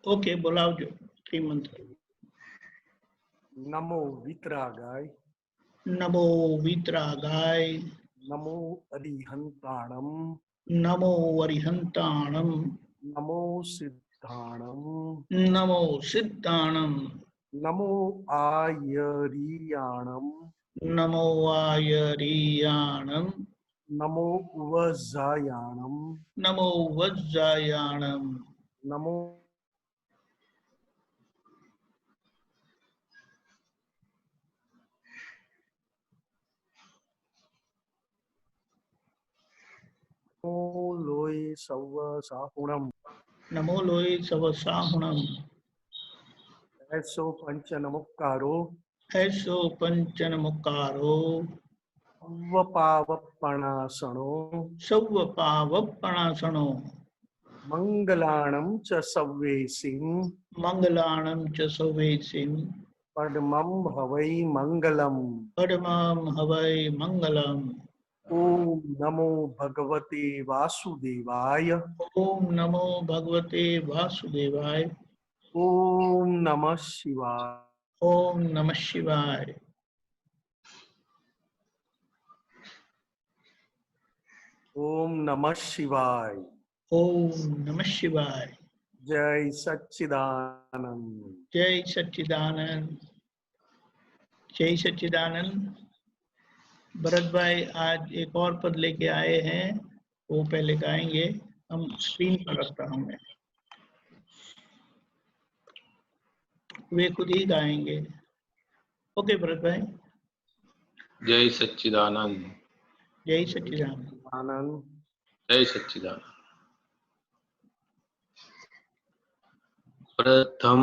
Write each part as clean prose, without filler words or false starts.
Okay, बोलाओ जो तीन मंत्र। नमो वितरागाय, नमो वीतरागाय, नमो अरिहंताणम, नमो वरिहंताणम, नमो सिद्धाणम, नमो सिद्धाणम, नमो आयरियाणम, नमो आयरियाणम, नमो वज्रायाणम, नमो वज्रायाणम, नमो लोय सव साहुणम, नमो लोय सवसाहुणम, ऐसो पंच नमुक्कारो, ऐसो पंचन मुकारो, अवपावपणासनो, सव पावपणासनो, मंगलाणम च सव्वेसिं, मंगलाणं च सवेसिं, पद्मं भवै मंगलम। परमं हवै मंगलम्। ओम नमो भगवते वासुदेवाय, ओम नमो भगवते वासुदेवाय, ओम नमः शिवाय, ओम नमः शिवाय, ओम नमः शिवाय। ओम नमः शिवाय। जय सच्चिदानंद। जय सच्चिदानंद, जय सच्चिदानंद। भरत भाई आज एक और पद लेके आए हैं, वो पहले गाएंगे, हम स्क्रीन पर रखता हूं मैं, वे खुद ही गाएंगे। ओके भरत भाई। जय सच्चिदानंद, जय सच्चिदानंद। आनंद। जय सच्चिदानंद। प्रथम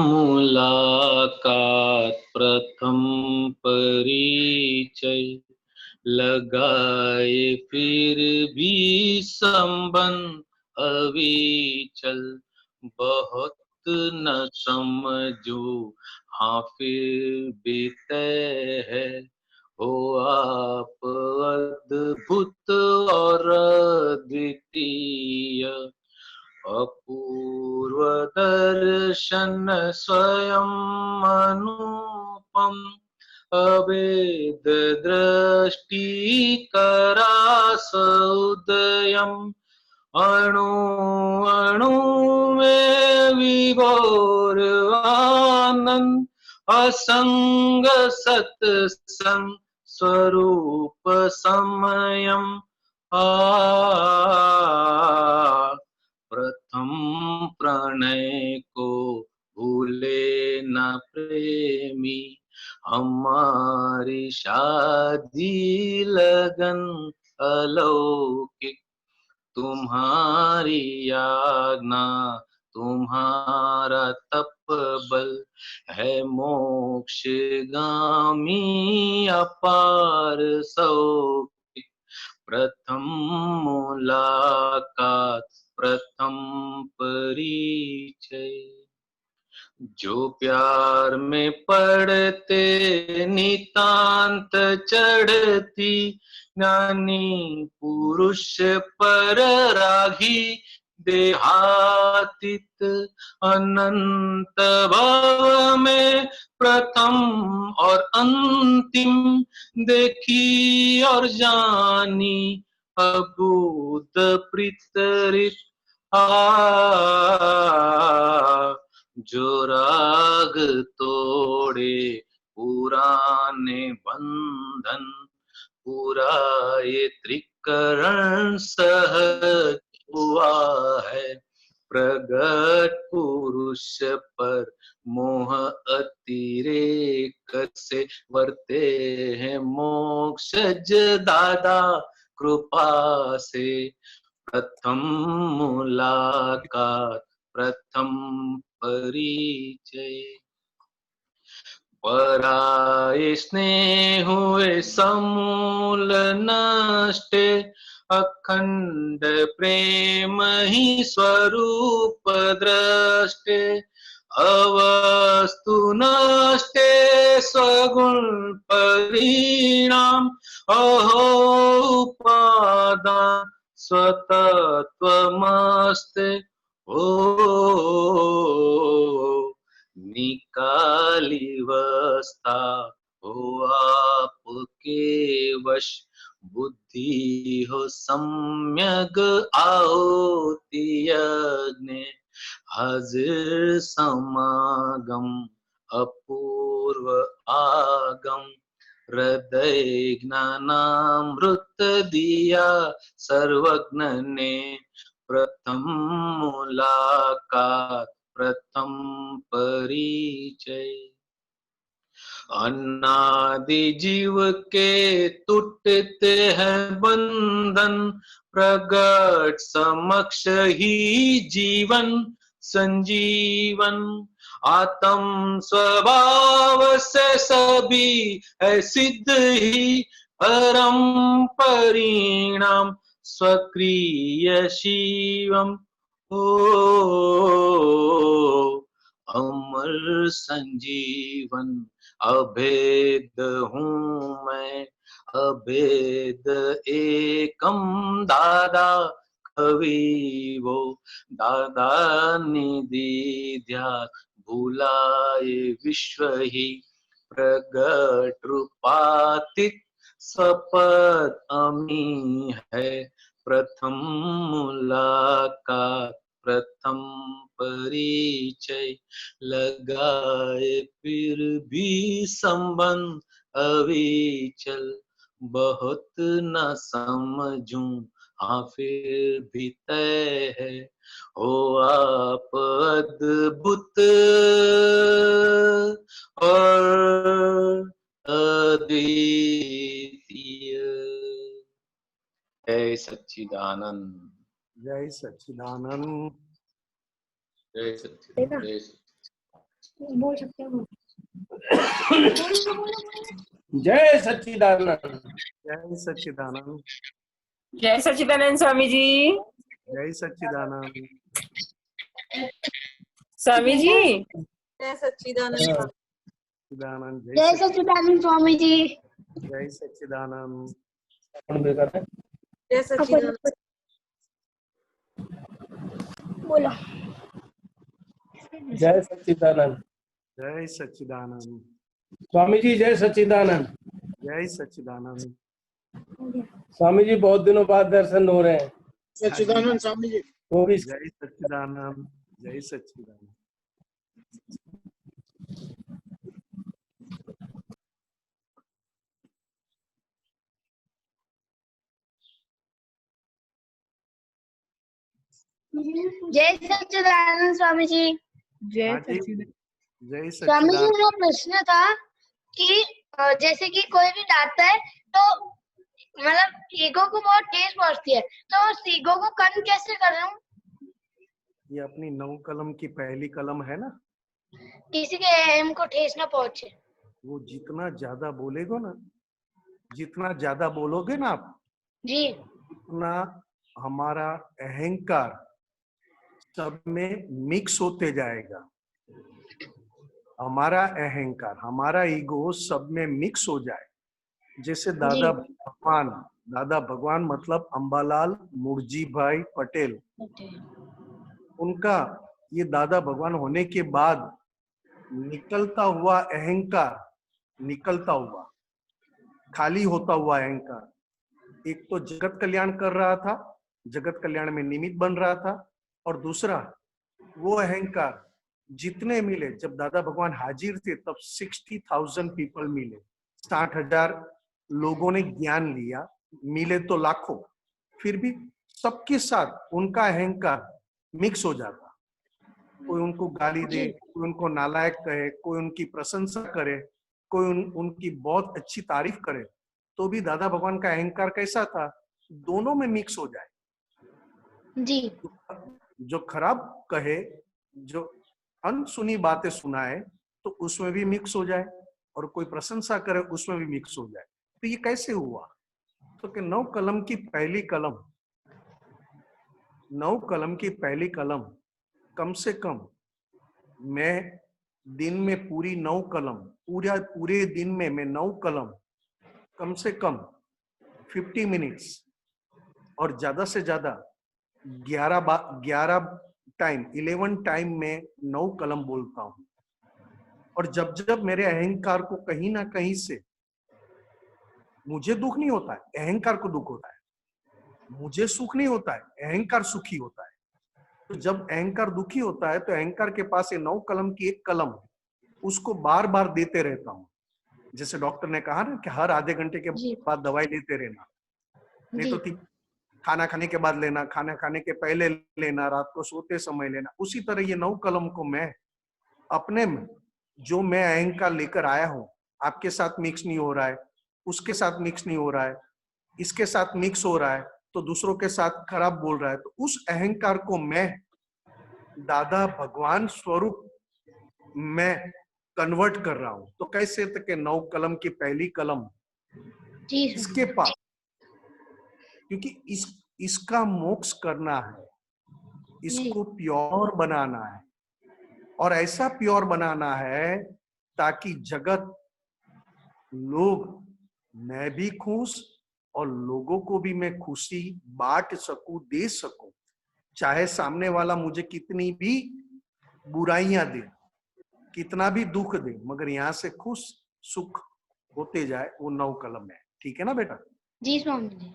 मुलाकात, प्रथम परिचय, लगाए फिर भी संबंध अविचल, बहुत न समझो हाँ फिर भी तय है, हो आप अद्भुत और अद्वितीय, अपूर्व दर्शन स्वयं अनुपम, अवेद दृष्टि करास उदयम, अणु अणु में विभोर आनंद, असंग सत्संग स्वरूप समयम, प्रथम प्रणय को भूले न प्रेमी, हमारी शादी लगन अलौकिक, तुम्हारी आज्ञा तुम्हारा तपबल, है मोक्षगामी अपार सौखिक, प्रथम मुलाकात प्रथम परिचय, जो प्यार में पड़ते नितांत चढ़ती, ज्ञानी पुरुष पर रागी देहातीत, अनंत भव में प्रथम और अंतिम, देखी और जानी अभूत प्रीतरित, जो राग तोड़े पुराने बंधन, पूरा ये त्रिकरण सहज हुआ है, प्रगट पुरुष पर मोह अतिरेक से वर्ते हैं मोक्षज दादा कृपा से, प्रथम मुलाकात प्रथम परिचय, पराये स्नेह हुए समूल नष्टे, अखंड प्रेम ही स्वरूप दृष्टे, अवस्तु नष्टे स्वगुण परिणाम, अहो उपादान स्वतत्वमस्ते हो निकालिवस्था हो आपके वश बुद्धि हो सम्यक आहुति यज्ञ हाजिर समागम अपूर्व आगम हृदय ज्ञानामृत दिया सर्वज्ञ ने प्रथम मुलाकात प्रथम परिचय अनादि जीव के टूटते हैं बंधन प्रगट समक्ष ही जीवन संजीवन आत्म स्वभाव से सभी है सिद्ध ही परम परिणाम स्वक्रिय शिवम ओ अमर संजीवन अभेद हूँ मैं अभेद एकम दादा कवि वो दादा निधि ध्यान भूलाए विश्व ही प्रगट रूपातीत सपद अमी है प्रथम मुलाकात प्रथम परिचय लगाए फिर भी संबंध अविचल बहुत न समझूं हाँ फिर भी तय है हो आप अद्भुत और अद्वितीय। जय सच्चिदानंद जय सच्चिदानंद। जय सच्चिदानंद जय सच्चिदानंद। बोल सकते हो। जय सच्चिदानंद। जय सच्चिदानंद। जय सच्चिदानंद स्वामी जी। जय सच्चिदानंद। स्वामी जी। जय सच्चिदानंद। सच्चिदानंद। जय सच्चिदानंद स्वामी जी। जय सच्चिदानंद। जय सच्चिदानंद। बोलो। जय सच्चिदानंद। जय सच्चिदानंद। स्वामी जी जय सच्चिदानंद। जय सच्चिदानंद। स्वामी जी बहुत दिनों बाद दर्शन हो रहे हैं। सच्चिदानंद स्वामी जी। वो भी जय सच्चिदानंद। जय सच्चिदानंद। जय सच्चिदानंद स्वामी जी। हाँ जी, जय स्वामी जी सच्चिदानंद। मेरा प्रश्न था कि जैसे कि कोई भी गाता है तो मतलब ईगो को बहुत ठेस पहुंचती है, तो उस ईगो को कम कैसे करूं? ये अपनी नौ कलम की पहली कलम है ना, किसी के एम को ठेस ना पहुंचे। वो जितना ज्यादा बोलेगा ना, जितना ज्यादा बोलोगे ना आप, जी उतना हमारा अहंकार सब में मिक्स होते जाएगा। हमारा अहंकार, हमारा ईगो सब में मिक्स हो जाए। जैसे दादा भगवान मतलब अंबालाल मुर्जी भाई पटेल, उनका ये दादा भगवान होने के बाद निकलता हुआ अहंकार, निकलता हुआ खाली होता हुआ अहंकार, एक तो जगत कल्याण कर रहा था, जगत कल्याण में निमित्त बन रहा था, और दूसरा वो अहंकार जितने मिले, जब दादा भगवान हाजिर थे तब 60,000 पीपल मिले, 60,000 लोगों ने ज्ञान लिया, मिले तो लाखों, फिर भी सबके साथ उनका अहंकार मिक्स हो जाता। कोई उनको गाली दे, कोई उनको नालायक कहे, कोई उनकी प्रशंसा करे, कोई उनकी बहुत अच्छी तारीफ करे, तो भी दादा भगवान का अहंकार कैसा था? दोनों में मिक्स हो जाए। जी जो खराब कहे, जो अनसुनी बातें सुनाए, तो उसमें भी मिक्स हो जाए, और कोई प्रशंसा करे उसमें भी मिक्स हो जाए। तो ये कैसे हुआ? तो कि 9 कलम की पहली कलम, 9 कलम की पहली कलम, कम से कम मैं दिन में पूरी 9 कलम, पूरे दिन में मैं 9 कलम, कम से कम 50 मिनट्स और ज्यादा से ज्यादा 11 टाइम में 9 कलम बोलता हूं। और जब जब मेरे अहंकार को कहीं ना कहीं से, मुझे दुख नहीं होता है, अहंकार को दुख होता है। मुझे सुख नहीं होता है, अहंकार सुखी होता है। तो जब अहंकार दुखी होता है तो अहंकार के पास ये 9 कलम की एक कलम है, उसको बार बार देते रहता हूँ। जैसे डॉक्टर ने कहा ना कि हर आधे घंटे के बाद दवाई लेते रहना, नहीं तो खाना खाने के बाद लेना, खाना खाने के पहले लेना, रात को सोते समय लेना। उसी तरह ये 9 कलम को मैं अपने में, जो मैं अहंकार लेकर आया हूं, आपके साथ मिक्स नहीं हो रहा है, उसके साथ मिक्स नहीं हो रहा है, इसके साथ मिक्स हो रहा है तो दूसरों के साथ खराब बोल रहा है, तो उस अहंकार को मैं दादा भगवान स्वरूप मैं कन्वर्ट कर रहा हूं। तो कैसे तक 9 कलम की पहली कलम इसके पास, क्योंकि इसका मोक्ष करना है, इसको प्योर बनाना है, और ऐसा प्योर बनाना है ताकि जगत, लोग, मैं भी खुश और लोगों को भी मैं खुशी बांट सकूं, दे सकूं। चाहे सामने वाला मुझे कितनी भी बुराइयां दे, कितना भी दुख दे, मगर यहाँ से खुश सुख होते जाए, वो 9 कलम है। ठीक है ना बेटा? जी स्वामी जी।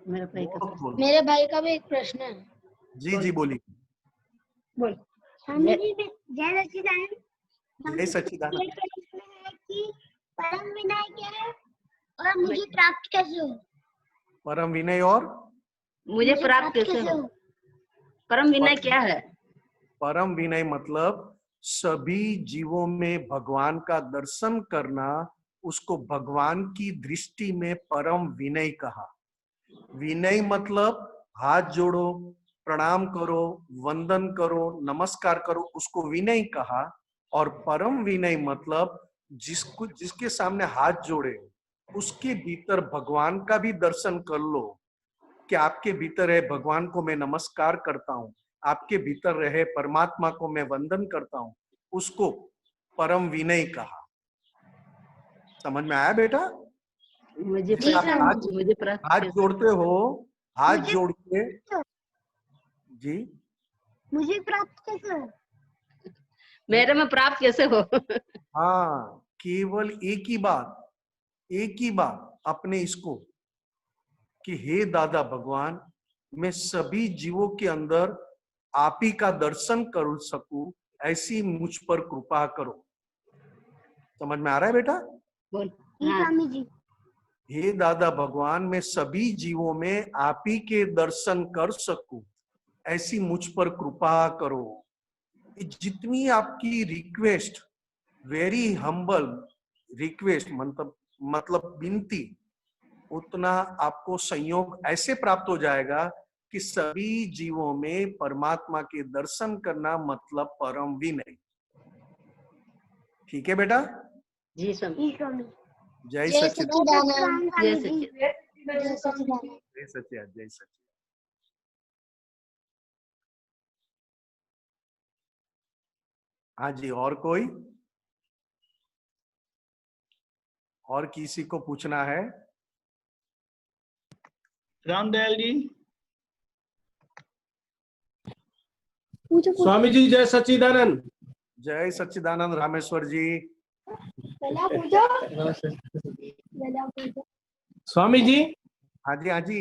बोलो। मेरे भाई का भी एक प्रश्न है। जी बोलिए। बोल। स्वामी जी, जय सच्चिदानंद। जय सच्चिदानंद। ये प्रश्न है कि परम विनय क्या है और मुझे प्राप्त कैसे हो? परम विनय और मुझे प्राप्त कैसे हो? परम विनय क्या है? परम विनय मतलब सभी जीवों में भगवान का दर्शन करना, उसको भगवान की दृष्टि में परम विनय कहा। विनय मतलब हाथ जोड़ो, प्रणाम करो, वंदन करो, नमस्कार करो, उसको विनय कहा। और परम विनय मतलब जिसके सामने हाथ जोड़े, उसके भीतर भगवान का भी दर्शन कर लो कि आपके भीतर है भगवान को मैं नमस्कार करता हूँ, आपके भीतर रहे परमात्मा को मैं वंदन करता हूँ, उसको परम विनय कहा। समझ में आया बेटा? मुझे हाथ जोड़ते हो, हाथ जोड़ के जी, मुझे प्राप्त कैसे हो? मेरे में प्राप्त कैसे हो? हाँ, केवल एक ही बात अपने इसको कि हे दादा भगवान, मैं सभी जीवों के अंदर आप ही का दर्शन कर सकूं, ऐसी मुझ पर कृपा करो। समझ में आ रहा है बेटा? बोल। स्वामी जी। हे दादा भगवान, मैं सभी जीवों में आप ही के दर्शन कर सकूं, ऐसी मुझ पर कृपा करो। जितनी आपकी रिक्वेस्ट, वेरी हम्बल रिक्वेस्ट, मतलब विनती, उतना आपको संयोग ऐसे प्राप्त हो जाएगा कि सभी जीवों में परमात्मा के दर्शन करना मतलब परम विनय। ठीक है बेटा? जी स्वामी। जय जय सच्चिदानंद। सच्चिदानंद। जय सच्चिदानंद। जय सच्चिदानंद। जय सच्चिदानंद। जय सच्चिदानंद। हाँ जी, और कोई? और किसी को पूछना है? रामदयाल जी। स्वामी जी जय सच्चिदानंद। जय सच्चिदानंद रामेश्वर जी। स्वामी जी, हाँ जी, हाँ जी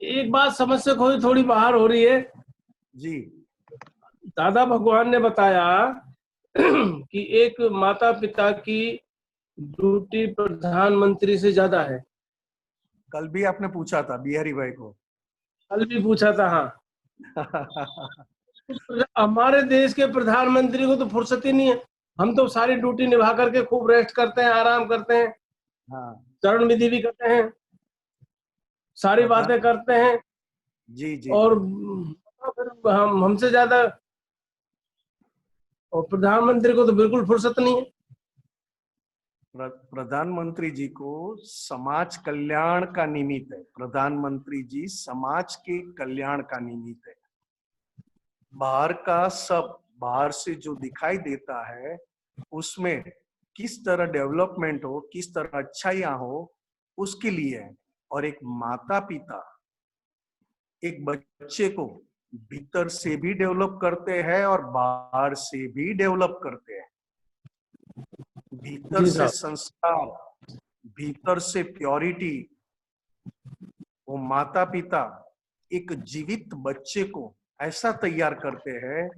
एक बात समझ से थोड़ी बाहर हो रही है जी। दादा भगवान ने बताया कि एक माता पिता की ड्यूटी प्रधानमंत्री से ज्यादा है। कल भी आपने पूछा था बिहारी भाई को। कल भी पूछा था। हाँ। हमारे देश के प्रधानमंत्री को तो फुर्सत ही नहीं है। हम तो सारी ड्यूटी निभा करके खूब रेस्ट करते हैं, आराम करते हैं। हाँ। चरण विधि भी करते हैं, सारी बातें करते हैं। जी जी। और हमसे ज्यादा, और प्रधानमंत्री को तो बिल्कुल फुर्सत नहीं है। प्रधानमंत्री जी को समाज कल्याण का निमित्त है। प्रधानमंत्री जी समाज के कल्याण का निमित्त है। बाहर का सब, बाहर से जो दिखाई देता है उसमें किस तरह डेवलपमेंट हो, किस तरह अच्छाइयां हो, उसके लिए है। और एक माता पिता एक बच्चे को भीतर से भी डेवलप करते हैं और बाहर से भी डेवलप करते हैं। भीतर जी से साहब। संस्कार, भीतर से प्योरिटी। वो माता पिता एक जीवित बच्चे को ऐसा तैयार करते हैं,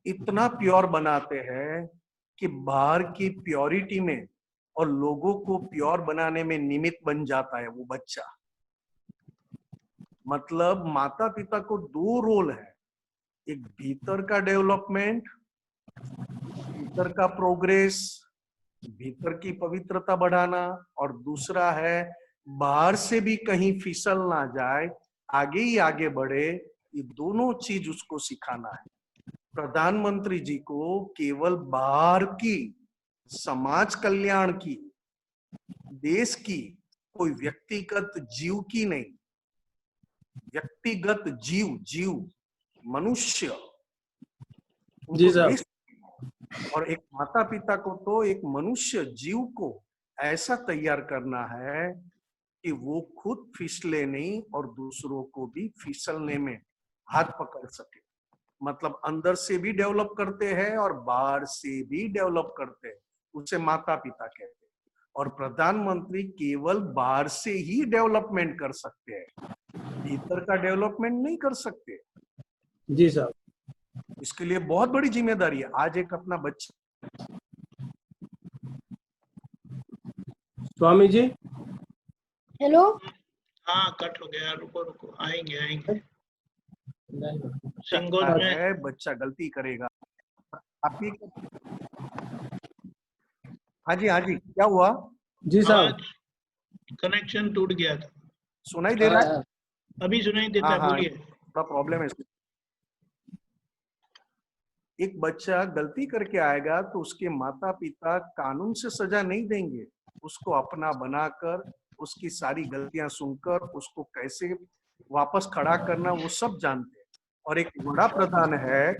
इतना प्योर बनाते हैं कि बाहर की प्योरिटी में और लोगों को प्योर बनाने में निमित्त बन जाता है वो बच्चा। मतलब माता पिता को दो रोल है, एक भीतर का डेवलपमेंट, भीतर का प्रोग्रेस, भीतर की पवित्रता बढ़ाना, और दूसरा है बाहर से भी कहीं फिसल ना जाए, आगे ही आगे बढ़े। ये दोनों चीज उसको सिखाना है। प्रधानमंत्री जी को केवल बाहर की, समाज कल्याण की, देश की, कोई व्यक्तिगत जीव की नहीं, व्यक्तिगत जीव मनुष्य जी उनको साहब। देश, और एक माता पिता को तो एक मनुष्य जीव को ऐसा तैयार करना है कि वो खुद फिसले नहीं और दूसरों को भी फिसलने में हाथ पकड़ सके। मतलब अंदर से भी डेवलप करते हैं और बाहर से भी डेवलप करते हैं, उसे माता पिता कहते हैं। और प्रधानमंत्री केवल बाहर से ही डेवलपमेंट कर सकते हैं, भीतर का डेवलपमेंट नहीं कर सकते। जी साहब। इसके लिए बहुत बड़ी जिम्मेदारी है। आज एक अपना बच्चा, स्वामी जी। हेलो। हाँ कट हो गया, रुको रुको, आएंगे। सिंगोट बच्चा में है, बच्चा गलती करेगा। आप ही, हाँ जी क्या हुआ? जी साहब। आवाज कनेक्शन टूट गया था, सुनाई दे रहा है? अभी सुनाई देता है, हाँ, बोलिए। थोड़ा प्रॉब्लम है। एक बच्चा गलती करके आएगा तो उसके माता पिता कानून से सजा नहीं देंगे, उसको अपना बनाकर, उसकी सारी गलतियां सुनकर उसको कैसे वापस खड़ा करना वो सब जानते हैं। और एक बड़ा प्रधान है,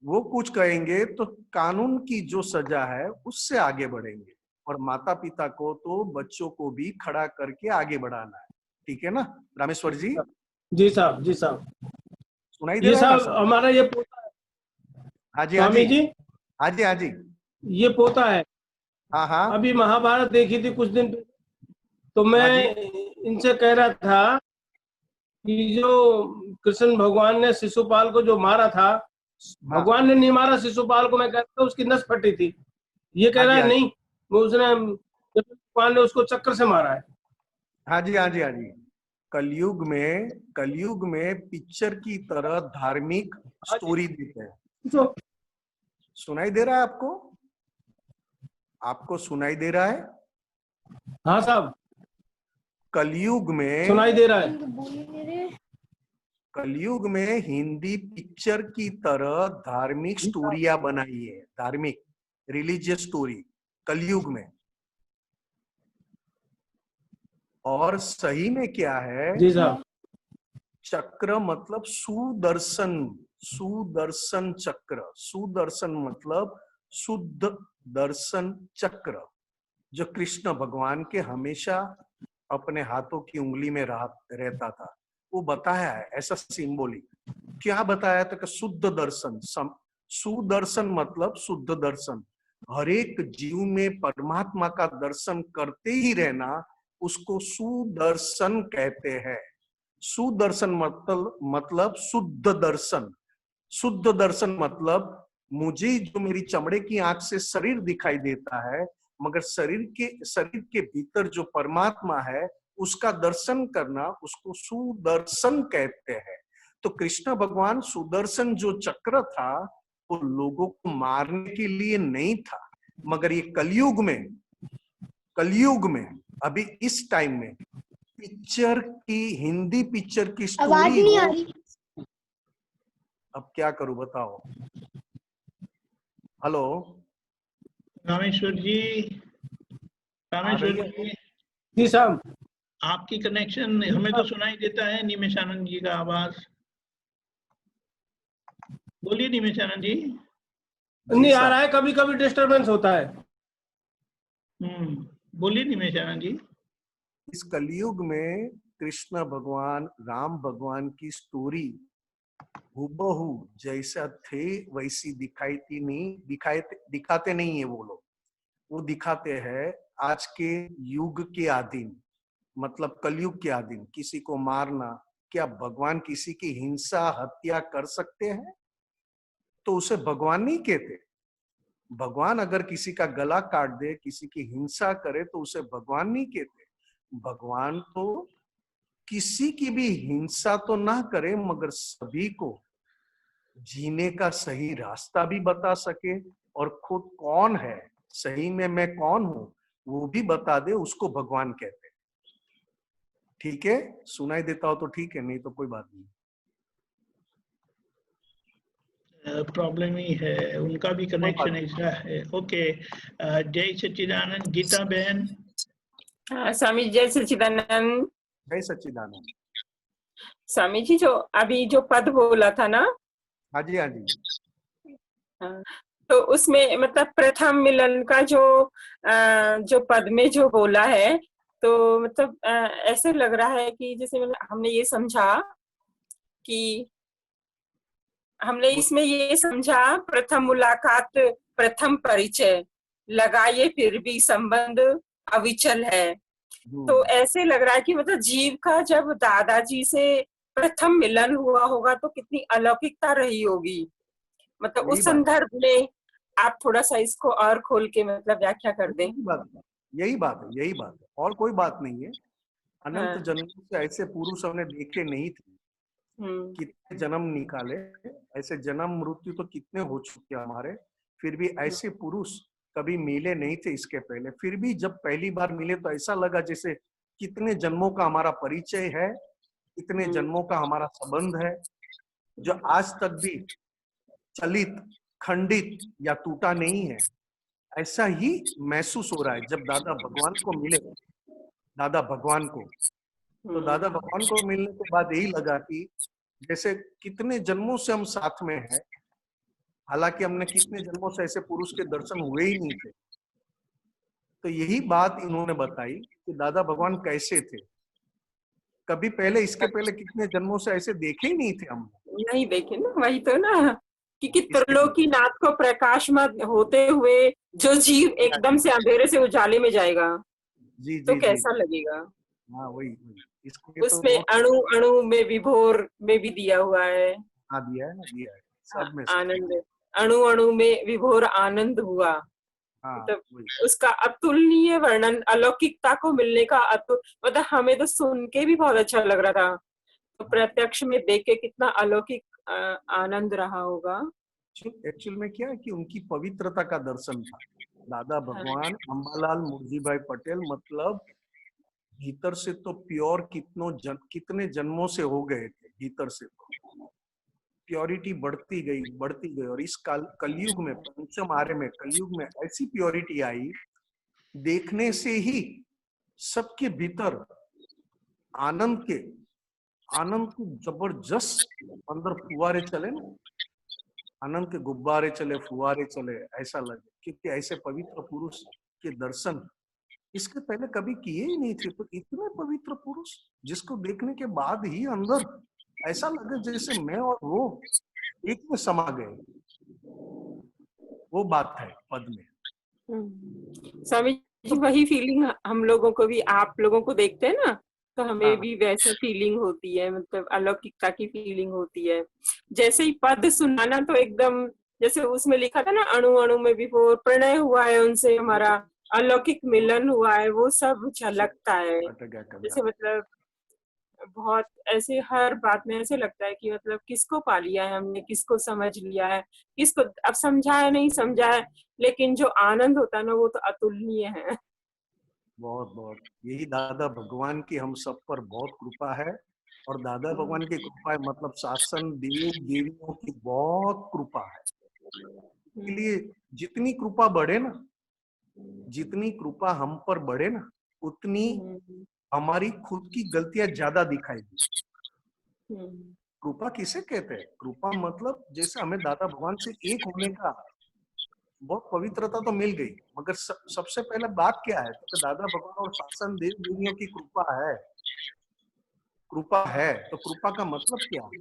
वो कुछ कहेंगे तो कानून की जो सजा है उससे आगे बढ़ेंगे। और माता पिता को तो बच्चों को भी खड़ा करके आगे बढ़ाना है। ठीक है ना रामेश्वर जी? जी साहब। जी साहब। सुनाई दे ये रहा है ना साहब सब? हमारा ये पोता है। हाँ जी स्वामी जी, हाँ जी ये पोता है। हाँ अभी महाभारत देखी थी कुछ दिन पहले, तो हाँ जी मैं इनसे कह रहा था कि जो कृष्ण भगवान ने शिशुपाल को जो मारा था, भगवान ने नहीं मारा शिशुपाल को, मैं कह रहा था उसकी नस फटी थी। ये कह रहा है नहीं, वो उसने, भगवान ने उसको चक्र से मारा है। हाँ जी कलयुग में पिक्चर की तरह धार्मिक स्टोरी देते हैं। तो सुनाई दे रहा है आपको? आपको सुनाई दे रहा है? हाँ साहब, कलयुग में सुनाई दे रहा है। कलयुग में हिंदी पिक्चर की तरह धार्मिक स्टोरियां बनाई है, धार्मिक रिलीजियस स्टोरी कलयुग में। और सही में क्या है? जी साहब। चक्र मतलब सुदर्शन, सुदर्शन चक्र। सुदर्शन मतलब शुद्ध दर्शन चक्र, जो कृष्ण भगवान के हमेशा अपने हाथों की उंगली में रहता था। वो बताया है ऐसा सिंबॉलिक। क्या बताया था? कि शुद्ध दर्शन, सुदर्शन मतलब शुद्ध दर्शन। हर एक जीव में परमात्मा का दर्शन करते ही रहना, उसको सुदर्शन कहते हैं। सुदर्शन मतलब शुद्ध दर्शन। शुद्ध दर्शन मतलब मुझे जो मेरी चमड़े की आंख से शरीर दिखाई देता है, मगर शरीर के भीतर जो परमात्मा है उसका दर्शन करना, उसको सुदर्शन कहते हैं। तो कृष्ण भगवान सुदर्शन जो चक्र था वो लोगों को मारने के लिए नहीं था, मगर ये कलयुग में अभी इस टाइम में पिक्चर की, हिंदी पिक्चर की स्टोरी आवाज नहीं आ रही। अब क्या करूं बताओ? हेलो रामेश्वर जी, जी साहब। आपकी कनेक्शन हमें तो सुनाई देता है निमेशानंद जी का आवाज। बोलिए निमेशानंद जी। नहीं आ रहा है, कभी कभी डिस्टरबेंस होता है। बोलिए निमेशानंद जी। इस कलयुग में कृष्ण भगवान, राम भगवान की स्टोरी हूबहू जैसा थे वैसी दिखाते नहीं है वो लोग। वो दिखाते हैं आज के युग के आदिम, मतलब कलयुग के आदिम। किसी को मारना, क्या भगवान किसी की हिंसा हत्या कर सकते हैं? तो उसे भगवान नहीं कहते। भगवान अगर किसी का गला काट दे, किसी की हिंसा करे, तो उसे भगवान नहीं कहते। भगवान तो किसी की भी हिंसा तो ना करे, मगर सभी को जीने का सही रास्ता भी बता सके, और खुद कौन है, सही में मैं कौन हूं, वो भी बता दे, उसको भगवान कहते हैं। ठीक है, सुनाई देता हो तो ठीक है, नहीं तो कोई बात नहीं। प्रॉब्लम ही है, उनका भी कनेक्शन ऐसा है। ओके, जय सच्चिदानंद। गीता बहन। स्वामी जय सच्चिदानंद। जय सच्चिदानंद। स्वामी जी, जो अभी जो पद बोला था ना, हाँ जी, हाँ जी। तो उसमें मतलब प्रथम मिलन का जो पद में जो बोला है, तो मतलब ऐसे लग रहा है कि जैसे मतलब हमने ये समझा कि हमने इसमें ये समझा प्रथम मुलाकात, प्रथम परिचय, लगाए फिर भी संबंध अविचल है। तो ऐसे लग रहा है कि मतलब जीव का जब दादाजी से प्रथम मिलन हुआ होगा तो कितनी अलौकिकता रही होगी। मतलब उस संदर्भ में आप थोड़ा सा इसको और खोल के मतलब व्याख्या कर दें। यही बात है, और कोई बात नहीं है। अनंत जन्मों से ऐसे पुरुष हमने देखे नहीं थे। कितने जन्म निकाले, ऐसे जन्म मृत्यु तो कितने हो चुके हमारे, फिर भी ऐसे पुरुष कभी मिले नहीं थे इसके पहले। फिर भी जब पहली बार मिले तो ऐसा लगा जैसे कितने जन्मों का हमारा परिचय है, कितने जन्मों का हमारा संबंध है, जो आज तक भी चलित, खंडित या टूटा नहीं है। ऐसा ही महसूस हो रहा है जब दादा भगवान को मिले। दादा भगवान को, तो दादा भगवान को मिलने के बाद यही लगा कि जैसे कितने जन्मों से हम साथ में हैं, हालांकि हमने कितने जन्मों से ऐसे पुरुष के दर्शन हुए ही नहीं थे। तो यही बात इन्होंने बताई कि दादा भगवान कैसे थे। कभी पहले, इसके पहले कितने जन्मों से ऐसे देखे ही नहीं थे हम। नहीं देखे ना, वही तो ना कि त्रिलोकीनाथ को प्रकाशमान होते हुए जो जीव एकदम से अंधेरे से उजाले में जाएगा, जी, तो कैसा लगेगा। हाँ, वही उसमें अणु अणु में विभोर में भी दिया हुआ है। हाँ, दिया है सब में। आनंद, अणु अणु में विभोर आनंद हुआ। मतलब उसका अतुलनीय वर्णन, अलौकिकता को मिलने का मतलब हमें तो सुन के भी बहुत अच्छा लग रहा था, तो प्रत्यक्ष में देख के कितना अलौकिक आनंद रहा होगा। एक्चुअल में क्या है कि उनकी पवित्रता का दर्शन था। दादा भगवान अंबालाल मुर्जी भाई पटेल, मतलब भीतर से तो प्योर कितने जन्मों से हो गए थे। भीतर से तो प्योरिटी बढ़ती गई और इस कलयुग में, पंचम आर्य में, कलयुग में ऐसी प्योरिटी आई, देखने से ही सबके भीतर आनंद के जबरदस्त अंदर फुवारे चले ना, आनंद के गुब्बारे चले, फुवारे चले, ऐसा लगे। क्योंकि ऐसे पवित्र पुरुष के दर्शन इसके पहले कभी किए ही नहीं थे। तो इतने पवित्र पुरुष जिसको देखने के बाद ही अंदर ऐसा लगे जैसे मैं और वो एक में समा गए। वो बात है पद में। स्वामी जी, वही फीलिंग हम लोगों को भी, आप लोगों को देखते हैं ना, तो हमें भी वैसे फीलिंग होती है, मतलब अलौकिकता की फीलिंग होती है। जैसे ही पद सुनाना तो एकदम जैसे उसमें लिखा था ना, अणु अणु में विभोर, प्रणय हुआ है उनसे, हमारा अलौकिक मिलन हुआ है, वो सब झलकता है। जैसे मतलब बहुत ऐसे हर बात में ऐसे लगता है कि मतलब किसको पा लिया है हमने, किसको समझ लिया है, किसको अब समझा है नहीं समझा है, लेकिन जो आनंद होता है ना वो तो अतुलनीय है। बहुत यही दादा भगवान की हम सब पर बहुत कृपा है। और दादा भगवान की कृपा है मतलब शासन देव देवियों की बहुत कृपा है। इसलिए जितनी कृपा बढ़े ना, जितनी कृपा हम पर बढ़े ना, उतनी हमारी खुद की गलतियां ज्यादा दिखाई दी। कृपा किसे कहते हैं? कृपा मतलब जैसे हमें दादा भगवान से एक होने का बहुत पवित्रता तो मिल गई, मगर सबसे पहले बात क्या है? तो दादा भगवान और शासन देव देवियों की कृपा है। कृपा है तो कृपा का मतलब क्या है?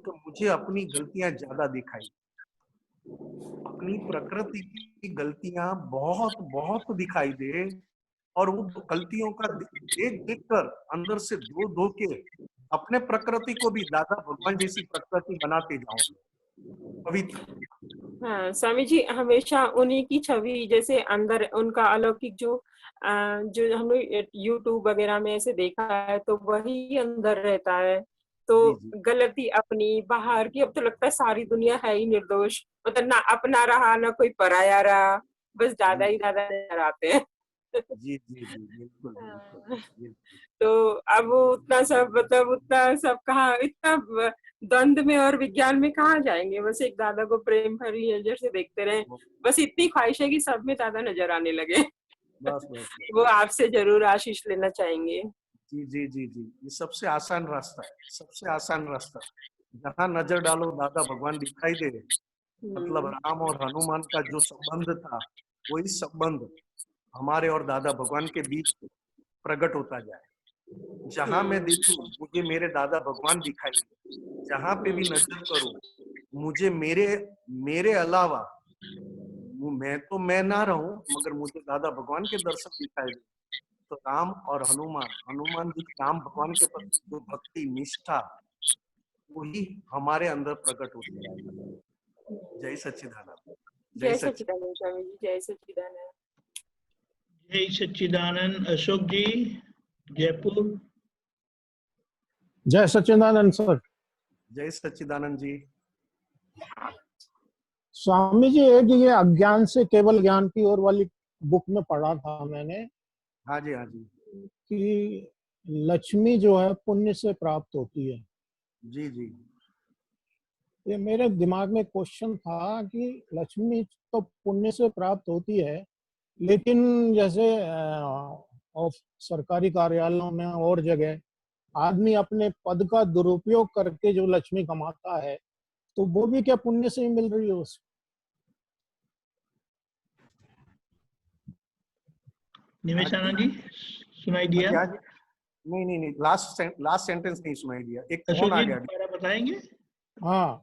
तो मुझे अपनी गलतियां ज्यादा दिखाई, अपनी प्रकृति की गलतियां बहुत बहुत दिखाई दे, और वो गलतियों का देख देख कर अंदर से धो धो के अपने प्रकृति को भी दादा भगवान जैसी प्रकृति बनाते जाऊं, पवित्र। हाँ स्वामी जी, हमेशा उन्हीं की छवि जैसे अंदर उनका अलौकिक जो हमने यूट्यूब वगैरह में ऐसे देखा है तो वही अंदर रहता है। तो जी जी गलती अपनी बाहर की, अब तो लगता है सारी दुनिया है ही निर्दोष, मतलब ना अपना रहा ना कोई पराया रहा, बस दादा जी ही दादा नजर आते हैं। जी जी जी बिल्कुल बिल्कुल बिल्कुल। तो अब वो उतना सब, मतलब उतना सब कहाँ, इतना द्वंद में और विज्ञान में कहाँ जाएंगे, बस एक दादा को प्रेम भरी नजर से देखते रहे। बस इतनी ख्वाहिश है कि सब में दादा नजर आने लगे। बस बस बस। वो आपसे जरूर आशीष लेना चाहेंगे। जी जी जी जी, ये सबसे आसान रास्ता है, सबसे आसान रास्ता। जहाँ नजर डालो दादा भगवान दिखाई दे। मतलब राम और हनुमान का जो संबंध था, वही संबंध हमारे और दादा भगवान के बीच प्रकट होता जाए। जहां मैं देखूं मुझे मेरे दादा भगवान दिखाई दे, जहां पे भी नजर करूं मुझे मेरे मेरे अलावा, मैं ना रहूं मगर मुझे दादा भगवान के दर्शन दिखाई दे। तो राम और हनुमान जी की राम भगवान के प्रति जो भक्ति निष्ठा, वही हमारे अंदर प्रकट होती रहेगा। जय सच्चिदानंद। जय सच्चिदानंद स्वामी जी, जय सच्चिदानंद। जय सच्चिदानंद। अशोक जी, जयपुर। जय सच्चिदानंद सर। जय सच्चिदानंद जी। स्वामी जी, एक ये अज्ञान से केवल ज्ञान की ओर वाली बुक में पढ़ा था मैंने। हाँ जी हाँ जी। कि लक्ष्मी जो है पुण्य से प्राप्त होती है। जी जी। ये मेरे दिमाग में क्वेश्चन था कि लक्ष्मी तो पुण्य से प्राप्त होती है, लेकिन जैसे सरकारी कार्यालयों में और जगह आदमी अपने पद का दुरुपयोग करके जो लक्ष्मी कमाता है, तो वो भी क्या पुण्य से ही मिल रही है उसको? निमेशानंद जी, सुनाई दिया? नहीं नहीं नहीं, लास्ट सेंटेंस नहीं सुनाई दिया, एक अशोक फोन आ जी गया। दोबारा बताएंगे? हाँ,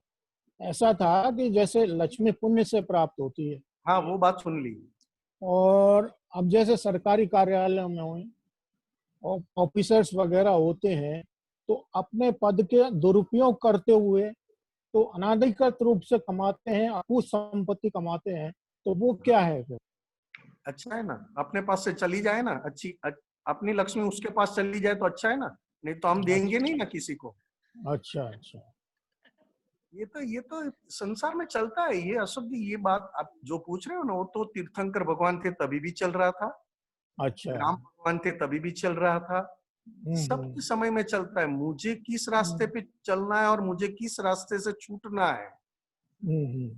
ऐसा था कि जैसे लक्ष्मी पुण्य से प्राप्त होती है, हाँ वो बात सुन ली। और अब जैसे सरकारी कार्यालय में ऑफिसर्स वगैरह होते हैं, तो अपने पद के दुरुपयोग करते हुए तो अनाधिकृत रूप से कमाते हैं, अकूत संपत्ति कमाते हैं, तो वो क्या है फिर? अच्छा है ना, अपने पास से चली जाए ना, अपनी लक्ष्मी उसके पास चली जाए तो अच्छा है ना, नहीं तो हम देंगे नहीं ना किसी को। अच्छा अच्छा। ये तो संसार में चलता है ये। अशोक जी, ये बात आप जो पूछ रहे हो ना, वो तो तीर्थंकर भगवान थे तभी भी चल रहा था, अच्छा। राम भगवान थे तभी भी चल रहा था, सबके समय में चलता है। मुझे किस रास्ते पे चलना है और मुझे किस रास्ते से छूटना है। तो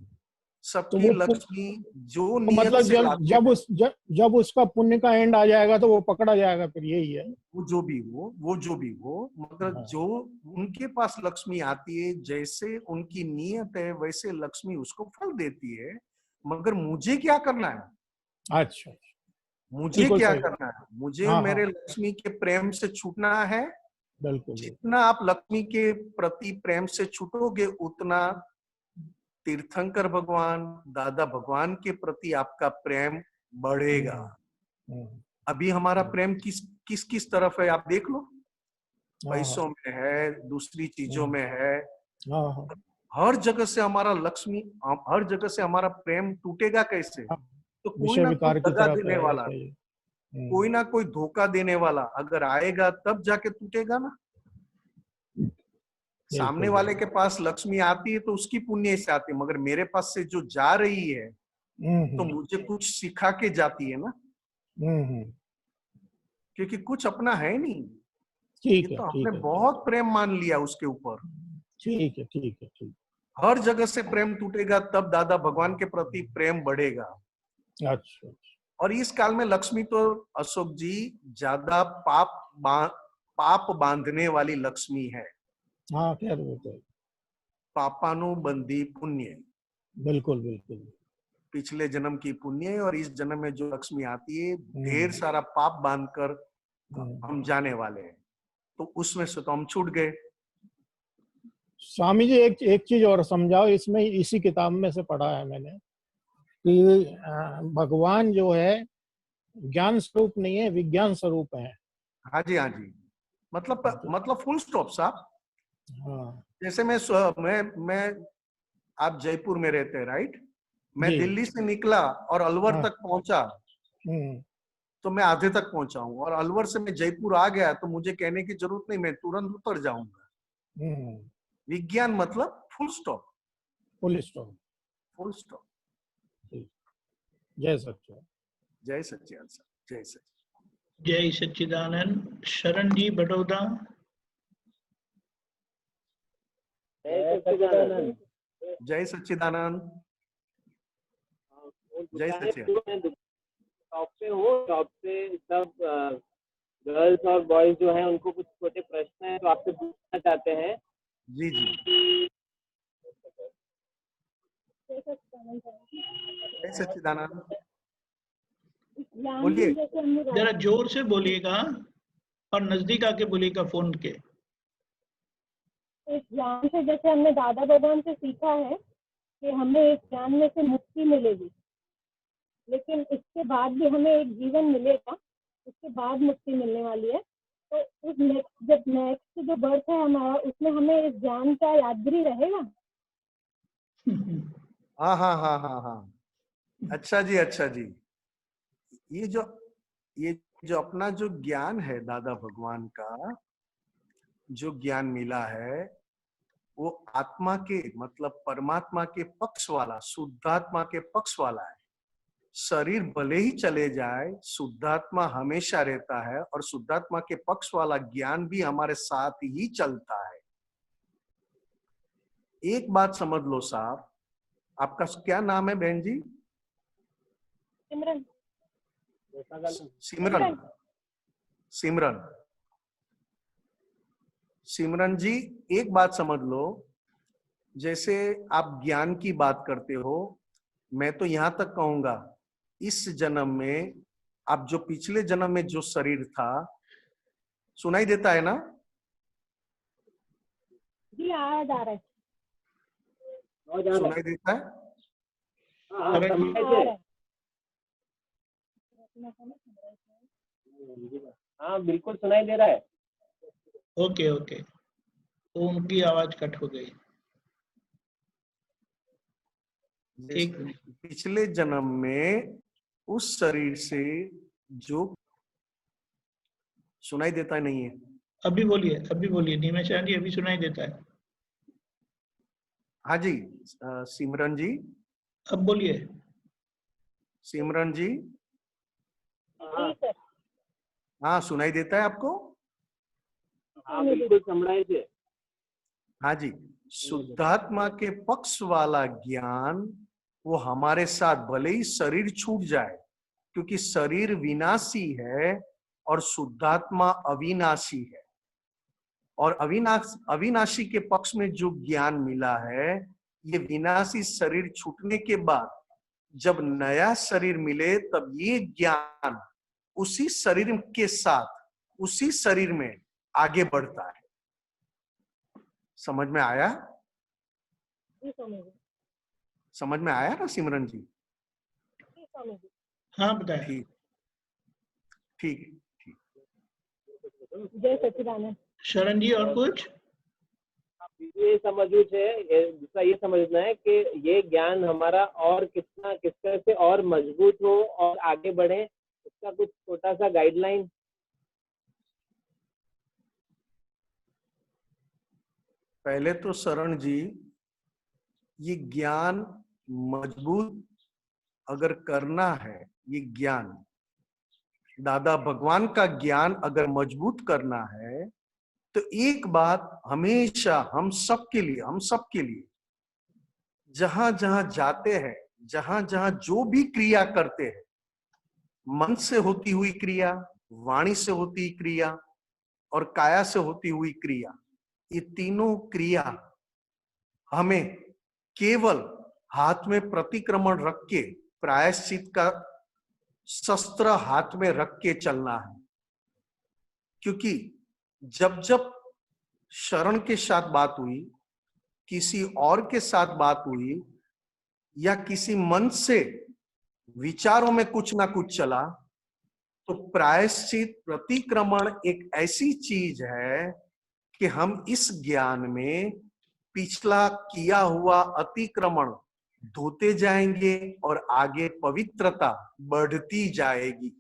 सबकी लक्ष्मी जो तो नियत मतलब से लाते जब उसका पुण्य का एंड आ जाएगा तो वो पकड़ा जाएगा, फिर यही है। वो जो भी हो मतलब जो उनके पास लक्ष्मी आती है, जैसे उनकी नियत है वैसे लक्ष्मी उसको फल देती है। मगर मुझे क्या करना है? अच्छा, मुझे क्या करना है? मुझे मेरे लक्ष्मी के प्रेम से छूटना है। बिल्कुल। जितना आप लक्ष्मी के प्रति प्रेम से छूटोगे, उतना तीर्थंकर भगवान, दादा भगवान के प्रति आपका प्रेम बढ़ेगा। अभी हमारा प्रेम किस किस तरफ है आप देख लो, पैसों में है, दूसरी चीजों में है, हर जगह से हमारा लक्ष्मी, हर जगह से हमारा प्रेम टूटेगा कैसे? तो कोई ना कोई दगा देने वाला, कोई ना कोई धोखा देने वाला अगर आएगा तब जाके टूटेगा ना। सामने वाले के पास लक्ष्मी आती है तो उसकी पुण्य से आती है, मगर मेरे पास से जो जा रही है तो मुझे कुछ सिखा के जाती है ना, क्योंकि कुछ अपना है नहीं। ठीक है, तो हमने बहुत प्रेम मान लिया उसके ऊपर। ठीक है ठीक है ठीक। हर जगह से प्रेम टूटेगा तब दादा भगवान के प्रति प्रेम बढ़ेगा। अच्छा। और इस काल में लक्ष्मी तो अशोक जी ज्यादा पाप बांधने वाली लक्ष्मी है। हाँ, क्या बोलते हैं, पापानुबंधी पुण्य। बिल्कुल बिल्कुल। पिछले जन्म की पुण्य और इस जन्म में जो लक्ष्मी आती है, ढेर सारा पाप बांधकर हम जाने वाले हैं। तो उसमें से तो हम छूट गए। स्वामी जी एक चीज और समझाओ, इसमें इसी किताब में से पढ़ा है मैंने कि भगवान जो है ज्ञान स्वरूप नहीं है, विज्ञान स्वरूप है। हाँ जी, हाँ जी, मतलब फुल स्टॉप साहब। हाँ जैसे मैं आप जयपुर में रहते हैं, राइट? मैं जी। दिल्ली से निकला और अलवर हाँ। तक पहुंचा, तो मैं आधे तक पहुंचा हूँ, और अलवर से मैं जयपुर आ गया तो मुझे कहने की जरूरत नहीं, मैं तुरंत उतर जाऊंगा। विज्ञान मतलब full stop. Full stop. Full stop. जय सच्चिदानंद। जय सच्चिदानंद सर, जय सच्चिदानंद। जय सच्चिदानंद। शरण जी बड़ौदा। जय सच्चिदानंद। जय सच्चिदानंद। जय सच्चिदानंद। शॉप पे हो, शॉप पे सब गर्ल्स और बॉयज जो हैं उनको कुछ छोटे प्रश्न हैं तो आपसे पूछना चाहते हैं। जी जी, जय सच्चिदानंद। बोलिए। जरा जोर से बोलिएगा और नजदीक आके बोलिएगा फोन के। इस ज्ञान से जैसे हमने दादा भगवान से सीखा है कि हमें इस ज्ञान में से मुक्ति मिलेगी, लेकिन इसके बाद भी हमें एक जीवन मिलेगा, उसके बाद मुक्ति मिलने वाली है। तो उस जब नेक्स्ट जो बर्थ है हमारा, उसमें हमें इस ज्ञान का यादगिरी रहेगा। हाँ हाँ हाँ हाँ हाँ, अच्छा जी, अच्छा जी। ये जो अपना जो ज्ञान है दादा भगवान का, जो ज्ञान मिला है वो आत्मा के मतलब परमात्मा के पक्ष वाला, शुद्धात्मा के पक्ष वाला है। शरीर भले ही चले जाए, शुद्धात्मा हमेशा रहता है, और शुद्धात्मा के पक्ष वाला ज्ञान भी हमारे साथ ही चलता है। एक बात समझ लो साहब, आपका क्या नाम है बहन जी? सिमरन। सिमरन। सिमरन। सिमरन जी, एक बात समझ लो, जैसे आप ज्ञान की बात करते हो, मैं तो यहां तक कहूंगा इस जन्म में आप जो पिछले जन्म में जो शरीर था, सुनाई देता है ना? जी आ जा रहा है। सुनाई देता है? हाँ बिल्कुल सुनाई दे रहा है। ओके ओके, तो उनकी आवाज कट हो गई। एक पिछले जन्म में उस शरीर से जो सुनाई देता नहीं है। अभी बोलिए नीमेशा जी, अभी सुनाई देता है। हाँ जी, सिमरन जी, अब बोलिए। सिमरन जी, हाँ सुनाई देता है आपको? हाँ बिल्कुल सुनाई दे। हाँ जी, शुद्धात्मा के पक्ष वाला ज्ञान वो हमारे साथ, भले ही शरीर छूट जाए, क्योंकि शरीर विनाशी है और शुद्धात्मा अविनाशी है, और अविनाशी के पक्ष में जो ज्ञान मिला है, ये विनाशी शरीर छूटने के बाद जब नया शरीर मिले तब ये ज्ञान उसी शरीर के साथ उसी शरीर में आगे बढ़ता है। समझ में आया? समझ में आया ना सिमरन जी? हाँ बताए। ठीक ठीक ठीक। जय सच्चिदानंद। शरण जी और कुछ? ये समझू दूसरा ये समझना है कि ये ज्ञान हमारा और किस तरह से और मजबूत हो और आगे बढ़े, इसका कुछ छोटा सा गाइडलाइन। पहले तो शरण जी, ये ज्ञान मजबूत अगर करना है, ये ज्ञान दादा भगवान का ज्ञान अगर मजबूत करना है, तो एक बात हमेशा हम सबके लिए जहां जहां जाते हैं, जहां जहां जो भी क्रिया करते हैं, मन से होती हुई क्रिया, वाणी से होती क्रिया और काया से होती हुई क्रिया, ये तीनों क्रिया हमें केवल हाथ में प्रतिक्रमण रख के, प्रायश्चित का शस्त्र हाथ में रख के चलना है। क्योंकि जब जब शरण के साथ बात हुई, किसी और के साथ बात हुई, या किसी मन से विचारों में कुछ ना कुछ चला, तो प्रायश्चित प्रतिक्रमण एक ऐसी चीज है कि हम इस ज्ञान में पिछला किया हुआ अतिक्रमण धोते जाएंगे और आगे पवित्रता बढ़ती जाएगी।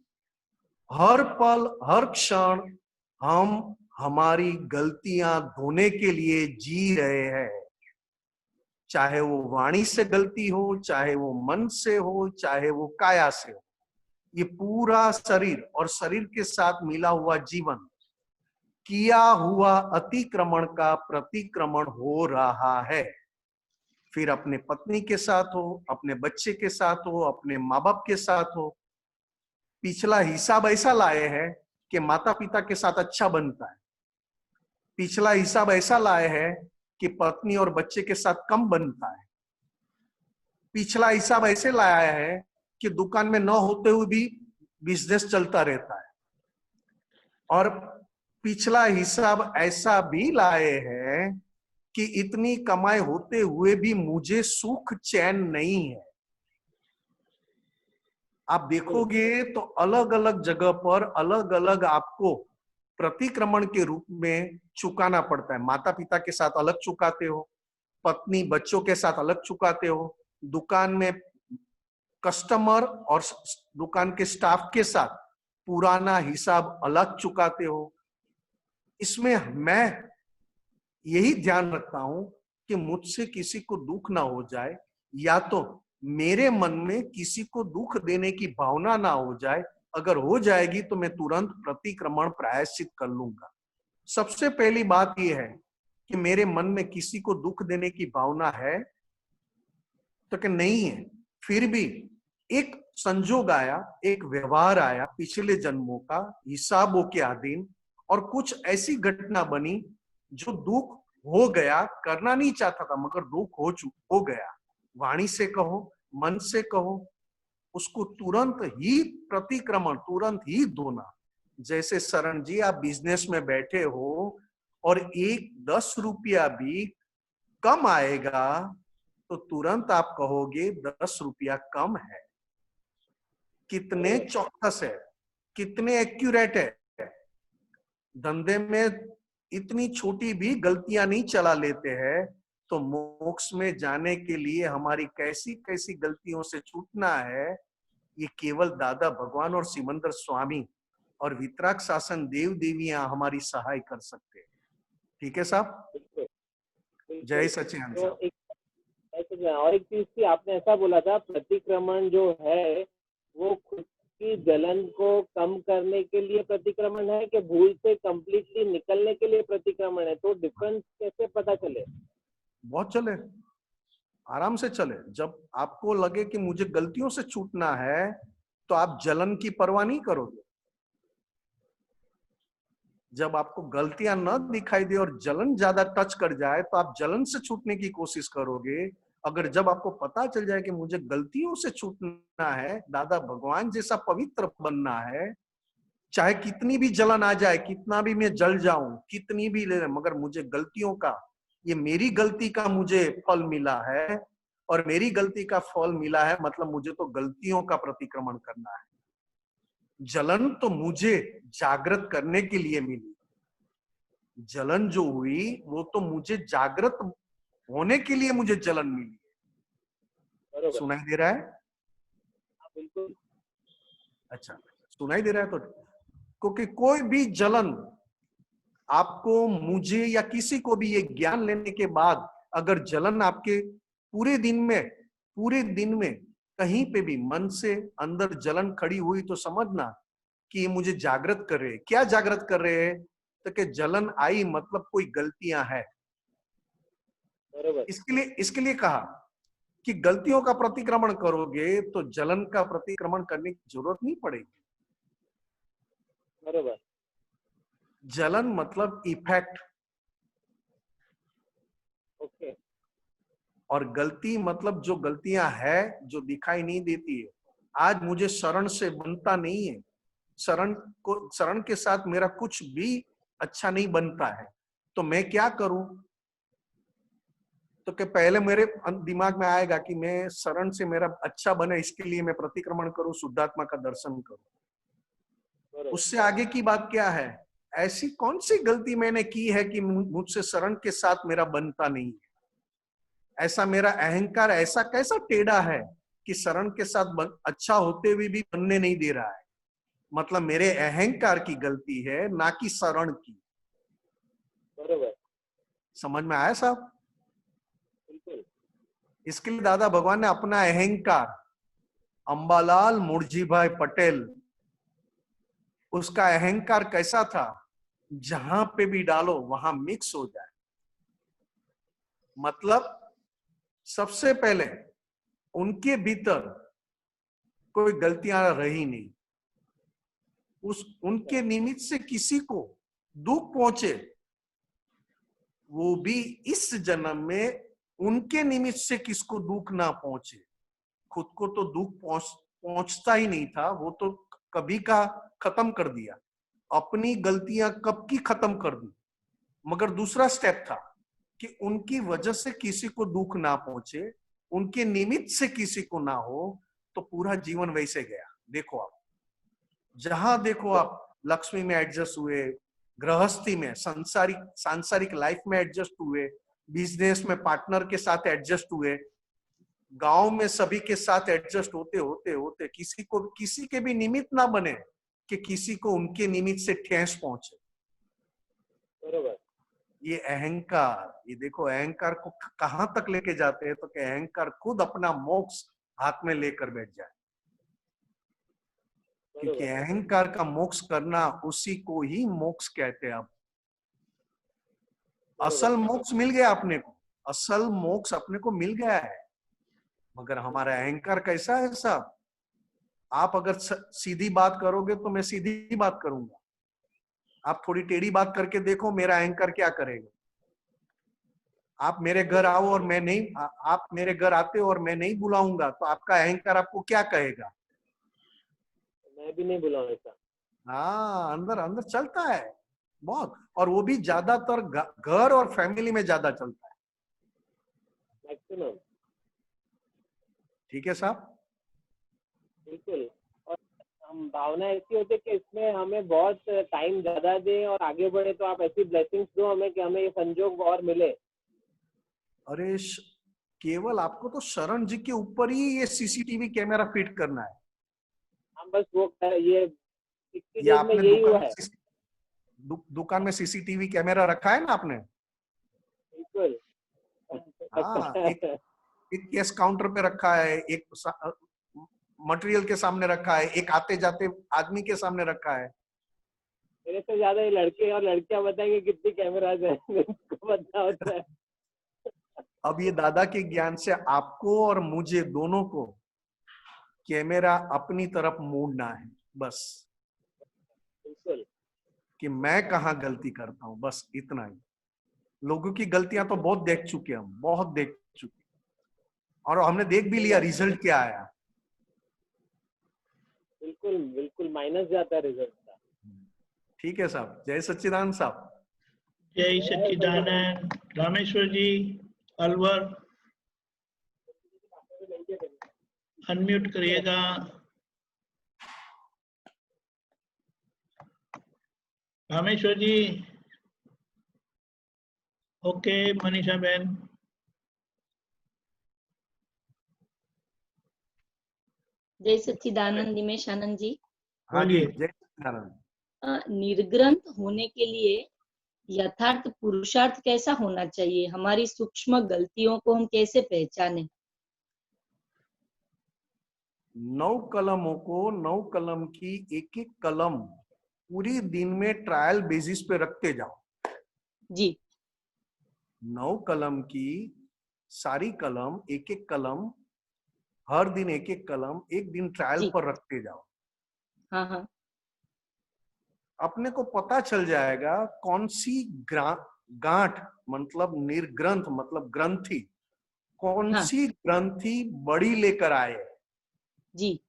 हर पल हर क्षण हम हमारी गलतियां धोने के लिए जी रहे हैं, चाहे वो वाणी से गलती हो, चाहे वो मन से हो, चाहे वो काया से हो। ये पूरा शरीर और शरीर के साथ मिला हुआ जीवन किया हुआ अतिक्रमण का प्रतिक्रमण हो रहा है। फिर अपने पत्नी के साथ हो, अपने बच्चे के साथ हो, अपने माँ बाप के साथ हो, पिछला हिसाब ऐसा लाए हैं कि माता पिता के साथ अच्छा बनता है, पिछला हिसाब ऐसा लाए हैं कि पत्नी और बच्चे के साथ कम बनता है, पिछला हिसाब ऐसे लाया है कि दुकान में न होते हुए भी बिजनेस चलता रहता है, और पिछला हिसाब ऐसा भी लाए हैं कि इतनी कमाई होते हुए भी मुझे सुख चैन नहीं है। आप देखोगे तो अलग अलग जगह पर अलग अलग आपको प्रतिक्रमण के रूप में चुकाना पड़ता है। माता पिता के साथ अलग चुकाते हो, पत्नी बच्चों के साथ अलग चुकाते हो, दुकान में कस्टमर और दुकान के स्टाफ के साथ पुराना हिसाब अलग चुकाते हो। इसमें मैं यही ध्यान रखता हूं कि मुझसे किसी को दुख ना हो जाए, या तो मेरे मन में किसी को दुख देने की भावना ना हो जाए। अगर हो जाएगी तो मैं तुरंत प्रतिक्रमण प्रायश्चित कर लूंगा। सबसे पहली बात यह है कि मेरे मन में किसी को दुख देने की भावना है तो कि नहीं है, फिर भी एक संजोग आया, एक व्यवहार आया पिछले जन्मों का हिसाबों के अधीन, और कुछ ऐसी घटना बनी जो दुख हो गया, करना नहीं चाहता था मगर दुख हो गया। वाणी से कहो, मन से कहो, उसको तुरंत ही प्रतिक्रमण, तुरंत ही धोना। जैसे शरण जी, आप बिजनेस में बैठे हो और एक 10 रुपया भी कम आएगा तो तुरंत आप कहोगे 10 रुपया कम है। कितने चौकस है, कितने एक्यूरेट है। धंधे में इतनी छोटी भी गलतियां नहीं चला लेते हैं, तो मोक्ष में जाने के लिए हमारी कैसी कैसी गलतियों से छूटना है, ये केवल दादा भगवान और सिमंदर स्वामी और वितराग शासन देव देवियां हमारी सहाय कर सकते हैं। ठीक है साहब? जय सचिदानंद साहब। और एक चीज थी, आपने ऐसा बोला था प्रतिक्रमण जो है वो खुद की जलन को कम करने के लिए प्रतिक्रमण है कि भूल से कंप्लीटली निकलने के लिए प्रतिक्रमण है? तो डिफरेंस कैसे पता चले? बहुत चले, आराम से चले। जब आपको लगे कि मुझे गलतियों से छूटना है तो आप जलन की परवाह नहीं करोगे। जब आपको गलतियां न दिखाई दे और जलन ज्यादा टच कर जाए तो आप जलन से छूटने की कोशिश करोगे। अगर जब आपको पता चल जाए कि मुझे गलतियों से छूटना है, दादा भगवान जैसा पवित्र बनना है, चाहे कितनी भी जलन आ जाए, कितना भी मैं जल जाऊं, कितनी भी ले, मगर मुझे गलतियों का, ये मेरी गलती का मुझे फल मिला है, और मेरी गलती का फल मिला है मतलब मुझे तो गलतियों का प्रतिक्रमण करना है। जलन तो मुझे जागृत करने के लिए मिली, जलन जो हुई वो तो मुझे जागृत होने के लिए मुझे जलन मिली। सुनाई दे रहा है? बिल्कुल। अच्छा, सुनाई दे रहा है तो, क्योंकि कोई भी जलन आपको, मुझे या किसी को भी ये ज्ञान लेने के बाद अगर जलन आपके पूरे दिन में कहीं पे भी मन से अंदर जलन खड़ी हुई तो समझना कि ये मुझे जागृत कर रहे हैं। क्या जागृत कर रहे हैं? तो कि जलन आई मतलब कोई गलतियां है। इसके लिए कहा कि गलतियों का प्रतिक्रमण करोगे तो जलन का प्रतिक्रमण करने की जरूरत नहीं पड़ेगी। बरोबर। जलन मतलब इफेक्ट, ओके, और गलती मतलब जो गलतियां है जो दिखाई नहीं देती है। आज मुझे शरण से बनता नहीं है, शरण के साथ मेरा कुछ भी अच्छा नहीं बनता है, तो मैं क्या करूं? तो कि पहले मेरे दिमाग में आएगा कि मैं शरण से मेरा अच्छा बने, इसके लिए मैं प्रतिक्रमण करूं, शुद्धात्मा का दर्शन करूं। उससे आगे की बात क्या है? ऐसी कौन सी गलती मैंने की है कि मुझसे शरण के साथ मेरा बनता नहीं है? ऐसा मेरा अहंकार ऐसा कैसा टेढ़ा है कि शरण के साथ अच्छा होते हुए भी बनने नहीं दे रहा है? मतलब मेरे अहंकार की गलती है, ना कि शरण की। बरोबर, समझ में आया साहब? बिल्कुल। इसके लिए दादा भगवान ने अपना अहंकार, अंबालाल मुर्जी भाई पटेल, उसका अहंकार कैसा था? जहां पे भी डालो वहां मिक्स हो जाए। मतलब सबसे पहले उनके भीतर कोई गलतियां रही नहीं, उनके निमित्त से किसी को दुख पहुंचे, वो भी इस जन्म में उनके निमित्त से किसको दुख ना पहुंचे। खुद को तो दुख पहुंचता ही नहीं था, वो तो कभी का खत्म कर दिया, अपनी गलतियां कब की खत्म कर दी। मगर दूसरा स्टेप था कि उनकी वजह से किसी को दुख ना पहुंचे, उनके निमित्त से किसी को ना हो, तो पूरा जीवन वैसे गया। देखो आप, जहां देखो आप लक्ष्मी में एडजस्ट हुए, गृहस्थी में सांसारिक लाइफ में एडजस्ट हुए, बिजनेस में पार्टनर के साथ एडजस्ट हुए, गांव में सभी के साथ एडजस्ट होते होते होते किसी के भी निमित्त ना बने कि किसी को उनके निमित्त से ठेस पहुंचे। बरोबर। ये अहंकार, ये देखो अहंकार को कहां तक लेके जाते हैं, तो कि अहंकार खुद अपना मोक्ष हाथ में लेकर बैठ जाए। क्योंकि अहंकार का मोक्ष करना, उसी को ही मोक्ष कहते हैं। अब असल मोक्ष मिल गया अपने को, असल मोक्ष अपने को मिल गया है, मगर हमारा अहंकार कैसा है साहब? आप अगर सीधी बात करोगे तो मैं सीधी बात करूंगा, आप थोड़ी टेढ़ी बात करके देखो, मेरा अहंकार क्या करेगा। आप मेरे घर आओ और मैं नहीं, आप मेरे घर आते हो और मैं नहीं बुलाऊंगा, तो आपका अहंकार आपको क्या कहेगा? मैं भी नहीं बुलाऊं ऐसा। हाँ, अंदर अंदर चलता है बहुत, और वो भी ज्यादातर घर और फैमिली में ज्यादा चलता है, मैक्सिमम। ठीक है साहब? बिल्कुल। और हम भावना ऐसी होती है कि इसमें हमें बहुत टाइम ज्यादा दे और आगे बढ़े, तो आप ऐसी ब्लेसिंग्स दो हमें कि हमें ये संजोग और मिले। अरे केवल आपको तो शरण जी के ऊपर ही ये सीसीटीवी कैमरा फिट करना है। हम बस वो ये आपने दुकान में सीसीटीवी कैमरा रखा है ना आपने? बिल्कुल। हाँ, एक कैश काउंटर पे रखा है, एक मटेरियल के सामने रखा है, एक आते जाते आदमी के सामने रखा है। मेरे से ज्यादा ये लड़के और लड़कियां बताएंगे कितनी कैमराज है, उनको पता होता है। अब ये दादा के ज्ञान से आपको और मुझे दोनों को कैमरा अपनी तरफ मोड़ना है, बस। बिल्कुल। कि मैं कहाँ गलती करता हूँ, बस इतना ही। लोगों की गलतियां तो बहुत देख चुके हम, बहुत देख चुके, और हमने देख भी लिया रिजल्ट क्या आया। बिल्कुल बिल्कुल, माइनस जाता है रिजल्ट का। ठीक है साहब। जय सच्चिदानंद साहब। जय सच्चिदानंद। रामेश्वर जी अलवर अनम्यूट करिएगा। रामेश्वर जी ओके। मनीषा बहन जय सच्चिदानंद। दिमेश आनंद जी हाँ जी, जय सच्चिदानंद। निर्ग्रंथ होने के लिए यथार्थ पुरुषार्थ कैसा होना चाहिए? हमारी सूक्ष्म गलतियों को हम कैसे पहचाने? 9 कलमों को, 9 कलम की एक एक कलम पूरी दिन में ट्रायल बेसिस पे रखते जाओ जी। 9 कलम की सारी कलम, एक एक कलम, हर दिन एक एक कलम, एक दिन ट्रायल पर रखते जाओ। हाँ हाँ। अपने को पता चल जाएगा कौन सी गांठ, मतलब निर्ग्रंथ मतलब ग्रंथि, कौन सी ग्रंथि बड़ी लेकर आए। जी।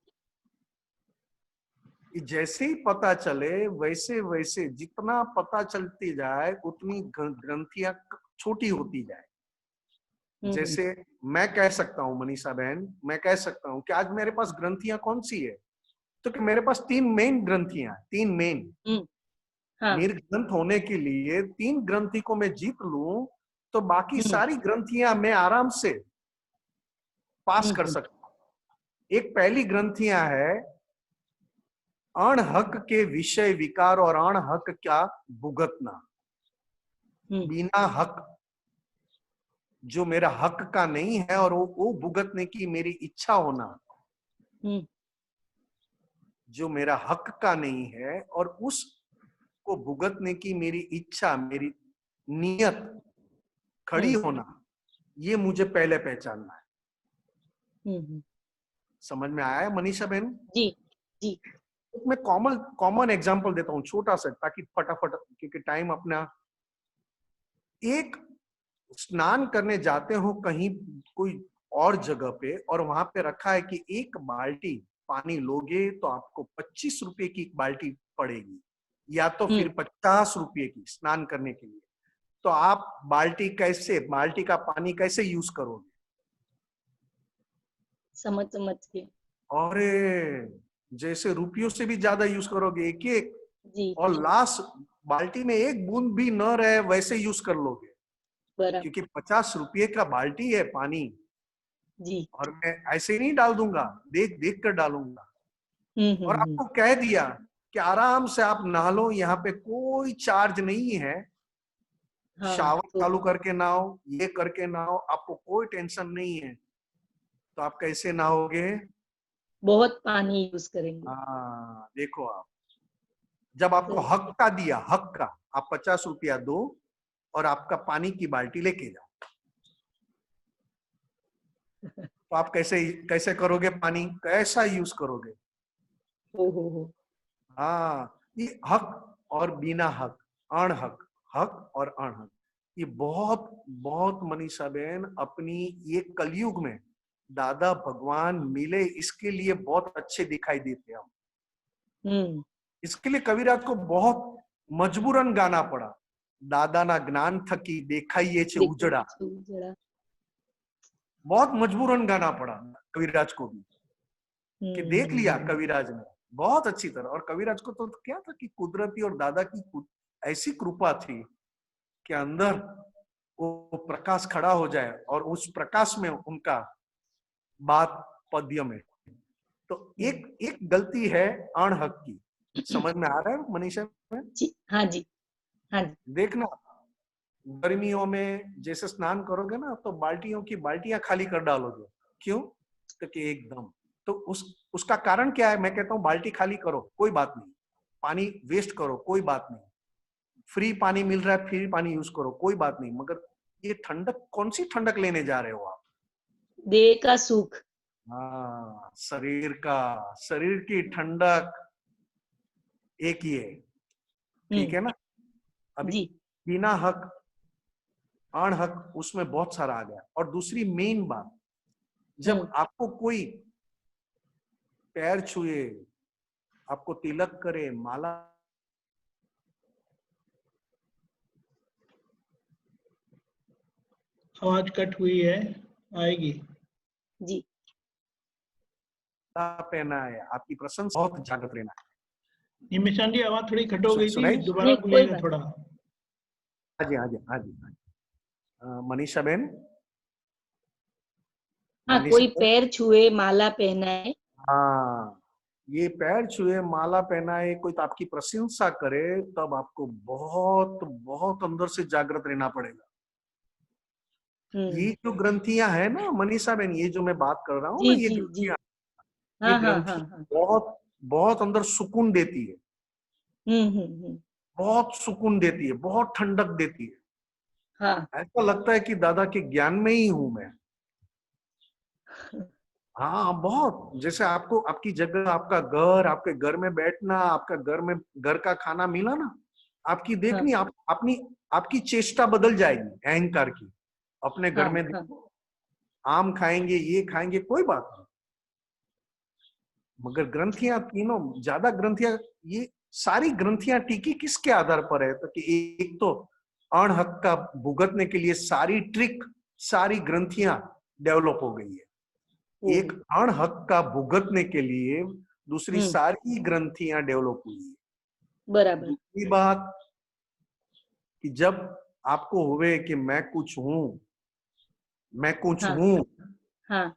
कि जैसे ही पता चले वैसे वैसे जितना पता चलती जाए उतनी ग्रंथियां छोटी होती जाए। जैसे मैं कह सकता हूँ मनीषा बहन, मैं कह सकता हूँ कि आज मेरे पास ग्रंथियां कौन सी है, तो कि मेरे पास 3 मेन ग्रंथियां, 3 मेन निर्ग्रंथ होने के लिए 3 ग्रंथि को मैं जीत लूं तो बाकी सारी ग्रंथियां मैं आराम से पास कर सकता हूं। एक पहली ग्रंथियां है अणहक के विषय विकार और अणहक का भुगतना। बिना हक, जो मेरा हक का नहीं है और वो भुगतने की मेरी इच्छा होना, जो मेरा हक का नहीं है और उसको भुगतने की मेरी इच्छा, मेरी नियत खड़ी होना, ये मुझे पहले पहचानना है। समझ में आया है मनीषा बहन? जी जी। मैं कॉमन एग्जांपल देता हूँ छोटा सा, ताकि फटाफट, क्योंकि टाइम अपना। एक स्नान करने जाते हो कहीं कोई और जगह पे और वहां पे रखा है कि 1 बाल्टी पानी लोगे तो आपको 25 रुपए की बाल्टी पड़ेगी, या तो फिर 50 रुपए की स्नान करने के लिए। तो आप बाल्टी का पानी कैसे यूज करोगे? समझ के। अरे जैसे रुपयों से भी ज्यादा यूज करोगे एक एक, जी, और लास्ट बाल्टी में 1 बूंद भी न रहे वैसे यूज कर लोगे, क्योंकि 50 रुपये का बाल्टी है पानी जी, और मैं ऐसे ही नहीं डाल दूंगा, देख देख कर डालूंगा। और आपको कह दिया कि आराम से आप नहा लो, यहाँ पे कोई चार्ज नहीं है, शावर चालू करके नहाओ, ये करके नहाओ, आपको कोई टेंशन नहीं है, तो आप कैसे नहाओगे? बहुत पानी यूज करेंगे। हाँ देखो, आप जब आपको हक का दिया, हक का, आप 50 रुपया दो और आपका पानी की बाल्टी लेके जाओ, तो आप कैसे करोगे? पानी कैसा यूज करोगे? हो। हाँ, ये हक और बिना हक, अणहक, हक और अणहक, ये बहुत बहुत मनीषा बहन अपनी ये कलयुग में दादा भगवान मिले इसके लिए बहुत अच्छे दिखाई देते हैं। इसके लिए कविराज को बहुत मजबूरन गाना पड़ा, दादा ना ज्ञान थकी देखाइए छे उजड़ा। बहुत मजबूरन गाना पड़ा कविराज को भी, कि देख लिया कविराज ने बहुत अच्छी तरह। और कविराज को तो क्या था कि कुदरती और दादा की ऐसी कृपा थी कि अंदर वो प्रकाश खड़ा हो जाए और उस प्रकाश में उनका बात पद्य में। तो एक गलती है अणहक की, समझ में आ रहा है मनीषा? जी हाँ जी, हाँ जी। देखना, गर्मियों में जैसे स्नान करोगे ना तो बाल्टियों की बाल्टियां खाली कर डालोगे, क्यों? क्योंकि एकदम, तो उसका कारण क्या है? मैं कहता हूँ बाल्टी खाली करो, कोई बात नहीं, पानी वेस्ट करो, कोई बात नहीं, फ्री पानी मिल रहा है, फ्री पानी यूज करो, कोई बात नहीं, मगर ये ठंडक, कौन सी ठंडक लेने जा रहे हो आप? देह का सुख। हाँ, शरीर की ठंडक एक ही है, ठीक है ना? अभी बिना हक, अणहक, उसमें बहुत सारा आ गया। और दूसरी मेन बात, जब आपको कोई पैर छुए, आपको तिलक करे, माला, आवाज कट हुई है, आएगी जी। पहना है, आपकी प्रशंसा, बहुत जागृत रहना है। निमिषान जी आवाज थोड़ी कट हो गई थी, सुनाई? दोबारा बोलिएगा थोड़ा। हाँ जी, हाँ जी, हाँ जी, हाँ जी। मनीषा बहन, हाँ, कोई पैर छुए माला पहनाए। हाँ, ये पैर छुए माला पहनाए, कोई तो आपकी प्रशंसा करे, तब आपको बहुत बहुत अंदर से जागृत रहना पड़ेगा। ये जो ग्रंथियां है ना मनीषा बहन, ये जो मैं बात कर रहा हूँ ना, ये ग्रंथियां, ये ग्रंथि बहुत बहुत अंदर सुकून देती है, बहुत सुकून देती है, बहुत ठंडक देती है। हाँ। ऐसा लगता है कि दादा के ज्ञान में ही हूं मैं। हाँ, बहुत, जैसे आपको आपकी जगह, आपका घर, आपके घर में बैठना, आपका घर का खाना मिला ना, आपकी देखनी, आप अपनी आपकी चेष्टा बदल जाएगी अहंकार की। अपने घर में आम खाएंगे, ये खाएंगे, कोई बात नहीं, मगर ग्रंथियां तीनों, ज्यादा ग्रंथियां, ये सारी ग्रंथियां टिकी किसके आधार पर है? तो कि एक तो अणहक का भुगतने के लिए सारी ट्रिक, सारी ग्रंथियां डेवलप हो गई है। एक अणहक का भुगतने के लिए दूसरी सारी ग्रंथियां डेवलप हुई है। बराबर। दूसरी बात कि जब आपको हुए कि मैं कुछ हूं, मैं कुछ हूं, हाँ।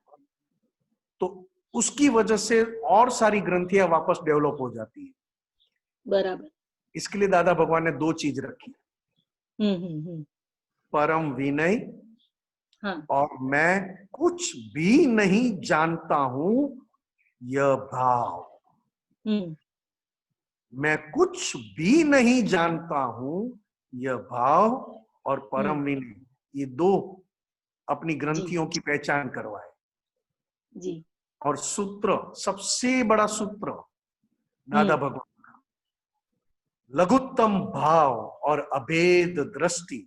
तो उसकी वजह से और सारी ग्रंथियां वापस डेवलप हो जाती है। बराबर। इसके लिए दादा भगवान ने दो चीज रखी, परम विनय, हाँ। और मैं कुछ भी नहीं जानता हूं यह भाव। मैं कुछ भी नहीं जानता हूं यह भाव और परम विनय, ये दो अपनी ग्रंथियों की पहचान करवाए। जी। और सूत्र, सबसे बड़ा सूत्र दादा भगवान का, लघुत्तम भाव और अभेद दृष्टि,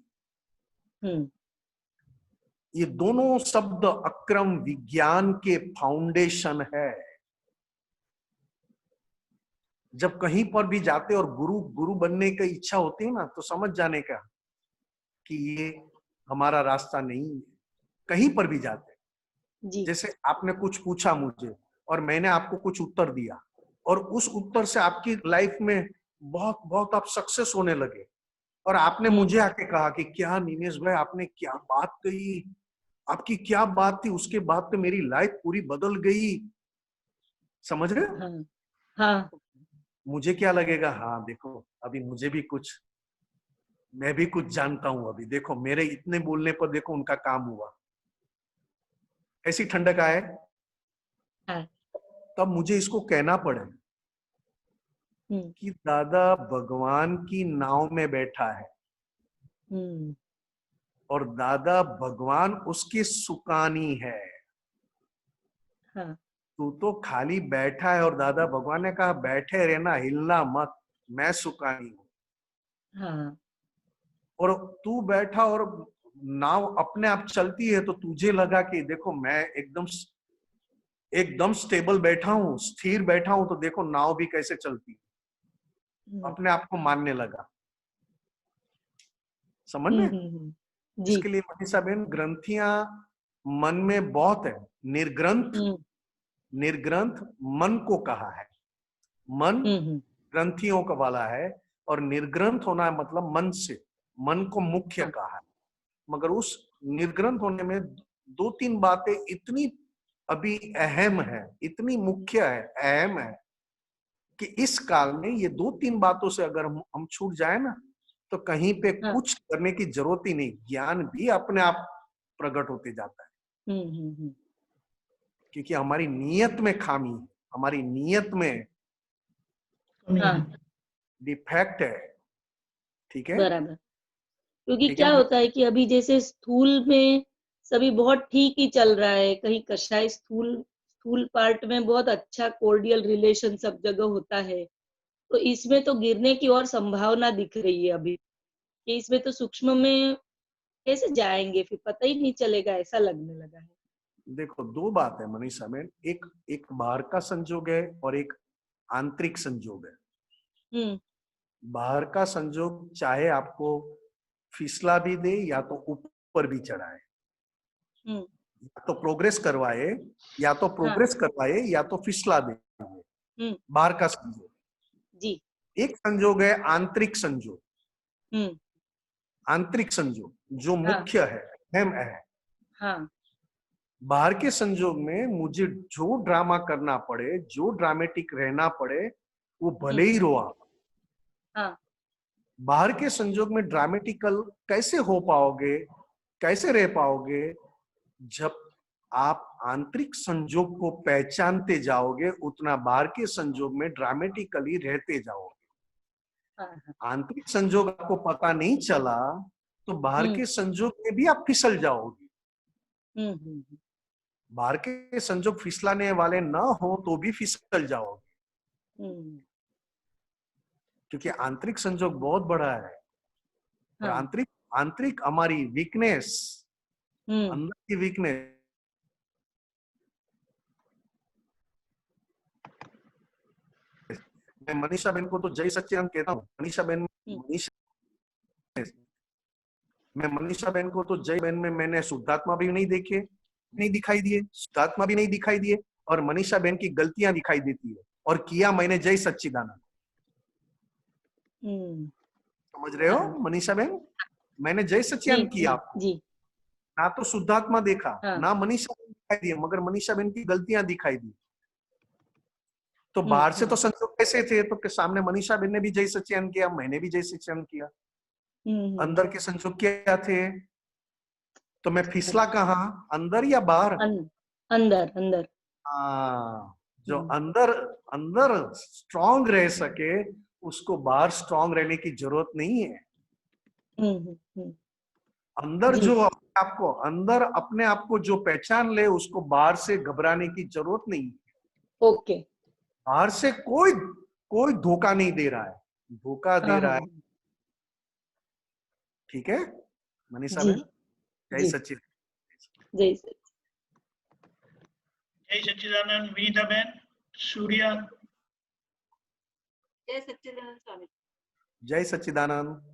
ये दोनों शब्द अक्रम विज्ञान के फाउंडेशन है। जब कहीं पर भी जाते और गुरु बनने की इच्छा होती है ना, तो समझ जाने का कि ये हमारा रास्ता नहीं है। कहीं पर भी जाते, जैसे आपने कुछ पूछा मुझे और मैंने आपको कुछ उत्तर दिया, और उस उत्तर से आपकी लाइफ में बहुत बहुत आप सक्सेस होने लगे, और आपने मुझे आके कहा कि क्या नीनेश भाई आपने क्या बात कही, आपकी क्या बात थी, उसके बाद तो मेरी लाइफ पूरी बदल गई। समझ रहे हो? हाँ। मुझे क्या लगेगा, हाँ देखो अभी मुझे भी कुछ, मैं भी कुछ जानता हूं, अभी देखो मेरे इतने बोलने पर देखो उनका काम हुआ। ऐसी ठंडक आए। तब मुझे इसको कहना पड़े कि दादा भगवान की नाव में बैठा है और दादा भगवान उसकी सुकानी है। तू तो खाली बैठा है और दादा भगवान ने कहा बैठे रहना, हिलना मत, मैं सुकानी हूं। और तू बैठा और नाव अपने आप चलती है, तो तुझे लगा कि देखो मैं एकदम स्टेबल बैठा हूं, स्थिर बैठा हूं, तो देखो नाव भी कैसे चलती है। अपने आप को मानने लगा। समझ में? इसके लिए मनीषा बहन, ग्रंथियां मन में बहुत है। निर्ग्रंथ मन को कहा है, मन ग्रंथियों का वाला है, और निर्ग्रंथ होना है मतलब मन से, मन को मुख्य कहा है। मगर उस निर्ग्रंथ होने में दो तीन बातें इतनी अभी अहम है, इतनी मुख्य है, अहम है, कि इस काल में ये दो तीन बातों से अगर हम छूट जाए ना, तो कहीं पे कुछ करने की जरूरत ही नहीं, ज्ञान भी अपने आप प्रकट होते जाता है। क्योंकि हमारी नीयत में खामी है, हमारी नीयत में डिफेक्ट है। ठीक है? बराबर। क्योंकि क्या होता है कि अभी जैसे स्थूल में सभी बहुत ठीक ही चल रहा है, कहीं कषाय स्थूल पार्ट में बहुत अच्छा कोर्डियल रिलेशन सब जगह होता है, तो इसमें तो गिरने की और संभावना दिख रही है अभी, कि इसमें तो सूक्ष्म में कैसे जाएंगे, फिर पता ही नहीं चलेगा, ऐसा लगने लगा है। देखो दो बात है मनीषा में, एक बाहर का संजोग है और एक आंतरिक संजोग है। बाहर का संजोग चाहे आपको फिसला भी दे या तो ऊपर भी चढ़ाए, या तो प्रोग्रेस करवाए, या तो प्रोग्रेस करवाए, या तो फिसला दे। बाहर का संजोग जी। एक संजोग है आंतरिक संजोग। आंतरिक संजोग जो मुख्य है, अहम है। बाहर के संजोग में मुझे जो ड्रामा करना पड़े, जो ड्रामेटिक रहना पड़े, वो भले ही रोआ। बाहर के संजोग में ड्रामेटिकल कैसे हो पाओगे, कैसे रह पाओगे? जब आप आंतरिक संजोग को पहचानते जाओगे, उतना बाहर के संजोग में ड्रामेटिकली रहते जाओगे। आंतरिक संजोग आपको पता नहीं चला तो बाहर के संजोग में भी आप फिसल जाओगे। बाहर के संजोग फिसलाने वाले ना हो तो भी फिसल जाओगे, क्योंकि आंतरिक संजोग बहुत बड़ा है। और आंतरिक हमारी वीकनेस, अंदर की वीकनेस, मैं मनीषा बहन को तो जय सच्चिदानंद कहता हूँ। मैं मनीषा बहन को तो जय बहन में मैंने शुद्धात्मा भी नहीं दिखाई दिए, शुद्धात्मा भी नहीं दिखाई दिए, और मनीषा बहन की गलतियां दिखाई देती है, और किया मैंने जय सच्चिदानंद। समझ रहे हो मनीषा बहन? मैंने जय सच्चिदानंद किया आपको, ना तो शुद्धात्मा देखा, ना मनीषा बहन दिखाई दी, मगर मनीषा बहन की गलतियां दिखाई दी। तो बाहर से तो संजोग कैसे थे, तो सामने मनीषा बहन ने भी जय सच्चिदानंद किया, मैंने भी जय सच्चिदानंद किया। अंदर के संजोग क्या थे? तो मैं फिसला कहाँ, अंदर या बाहर? अंदर अंदर। जो अंदर स्ट्रांग रह सके उसको बाहर स्ट्रांग रहने की जरूरत नहीं है। अंदर जो अपने आप को जो पहचान ले उसको बाहर से घबराने की जरूरत नहीं है। ओके। बाहर से कोई धोखा नहीं दे रहा है, धोखा दे रहा है। ठीक है मनीषा बहन? जय सच्चिदानंद। जय सच्चिदानंद। विनीता बहन, सूर्या। जय सच्चिदानंद स्वामी। जय सच्चिदानंद।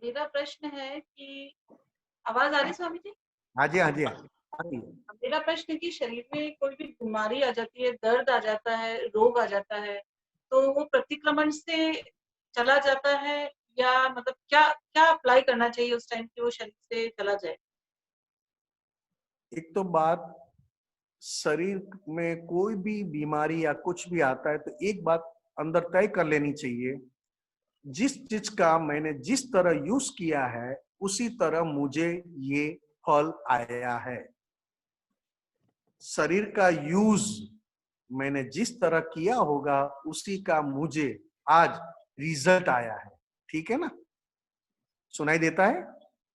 मेरा प्रश्न है कि आवाज आ रही स्वामी जी? हाँ जी, हाँ जी। मेरा प्रश्न है कि शरीर में कोई भी बीमारी आ जाती है, दर्द आ जाता है, रोग आ जाता है, तो वो प्रतिक्रमण से चला जाता है, या मतलब क्या क्या अप्लाई करना चाहिए उस टाइम कि वो शरीर से चला जाए? एक तो बात, शरीर में कोई भी बीमारी या कुछ भी आता है तो एक बात अंदर तय कर लेनी चाहिए, जिस चीज का मैंने जिस तरह यूज किया है उसी तरह मुझे ये फल आया है। शरीर का यूज मैंने जिस तरह किया होगा उसी का मुझे आज रिजल्ट आया है। ठीक है ना? सुनाई देता है?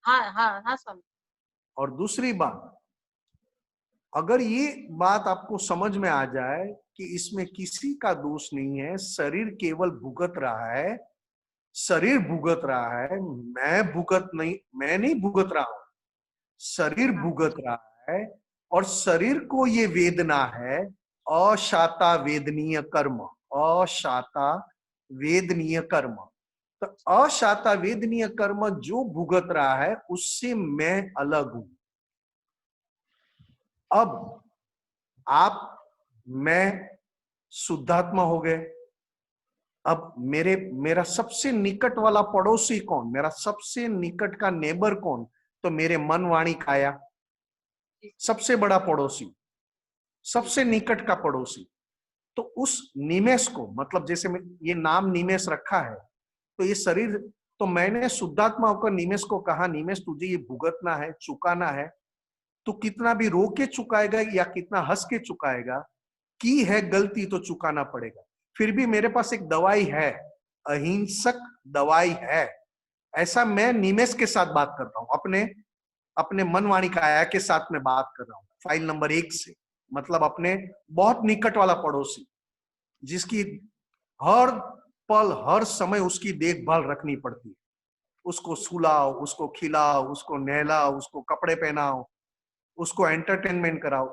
हाँ हाँ हाँ स्वामी। और दूसरी बात, अगर ये बात आपको समझ में आ जाए कि इसमें किसी का दोष नहीं है, शरीर केवल भुगत रहा है, शरीर भुगत रहा है, मैं नहीं भुगत रहा हूं, शरीर भुगत रहा है, और शरीर को ये वेदना है अशाता वेदनीय कर्म, अशाता वेदनीय कर्म। तो अशाता वेदनीय कर्म जो भुगत रहा है उससे मैं अलग हूं। अब मैं शुद्धात्मा हो गए। अब मेरा सबसे निकट वाला पड़ोसी कौन, मेरा सबसे निकट का नेबर कौन? तो मेरे मन वाणी काया, सबसे बड़ा पड़ोसी, सबसे निकट का पड़ोसी। तो उस निमेष को, मतलब जैसे ये नाम निमेष रखा है, तो ये शरीर, तो मैंने शुद्धात्मा होकर निमेष को कहा, निमेष तुझे ये भुगतना है, चुकाना है, तो कितना भी रो के चुकाएगा या कितना हंस के चुकाएगा, की है गलती तो चुकाना पड़ेगा। फिर भी मेरे पास एक दवाई है, अहिंसक दवाई है। ऐसा मैं निमेष के साथ बात कर रहा हूं, अपने मनवाणी काया के साथ में बात कर रहा हूं, फाइल नंबर 1 से, मतलब अपने बहुत निकट वाला पड़ोसी, जिसकी हर पल हर समय उसकी देखभाल रखनी पड़ती है। उसको सुलाओ, उसको खिलाओ, उसको नहलाओ, उसको कपड़े पहनाओ, उसको एंटरटेनमेंट कराओ,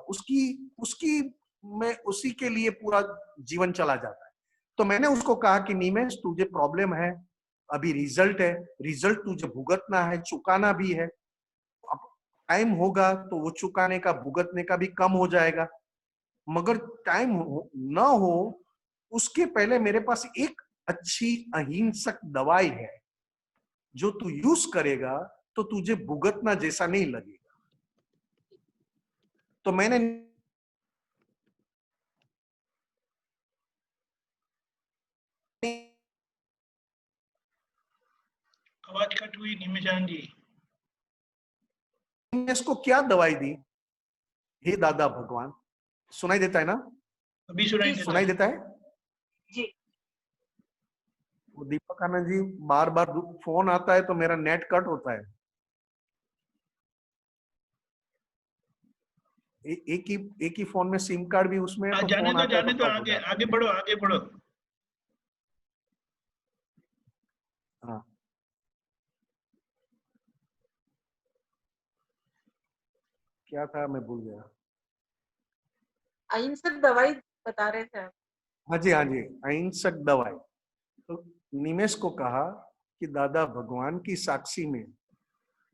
उसी के लिए पूरा जीवन चला जाता है। तो मैंने उसको कहा कि निमेष तुझे प्रॉब्लम है, अभी रिजल्ट है, रिजल्ट तुझे भुगतना है, चुकाना भी है। अब टाइम होगा तो वो चुकाने का, भुगतने का भी कम हो जाएगा, मगर टाइम ना हो उसके पहले मेरे पास एक अच्छी अहिंसक दवाई है जो तू यूज करेगा तो तुझे भुगतना जैसा नहीं लगेगा। तो मैंने आवाज कट हुई निमिषान जी। इसको क्या दवाई दी? हे दादा भगवान, सुनाई देता है ना? अभी सुनाई देता है जी। वो दीपक आनंद जी, बार बार फोन आता है तो मेरा नेट कट होता है। एक ही फोन में सिम कार्ड भी उसमें है, तो जाने फोन दो, आता है जाने तो दो, कट हो जाता है। आगे बढ़ो, आगे बढ़ो। हाँ, क्या था मैं भूल गया। अहिंसक दवाई बता रहे थे आप। हाँ जी, हाँ जी, अहिंसक दवाई। तो निमेश को कहा कि दादा भगवान की साक्षी में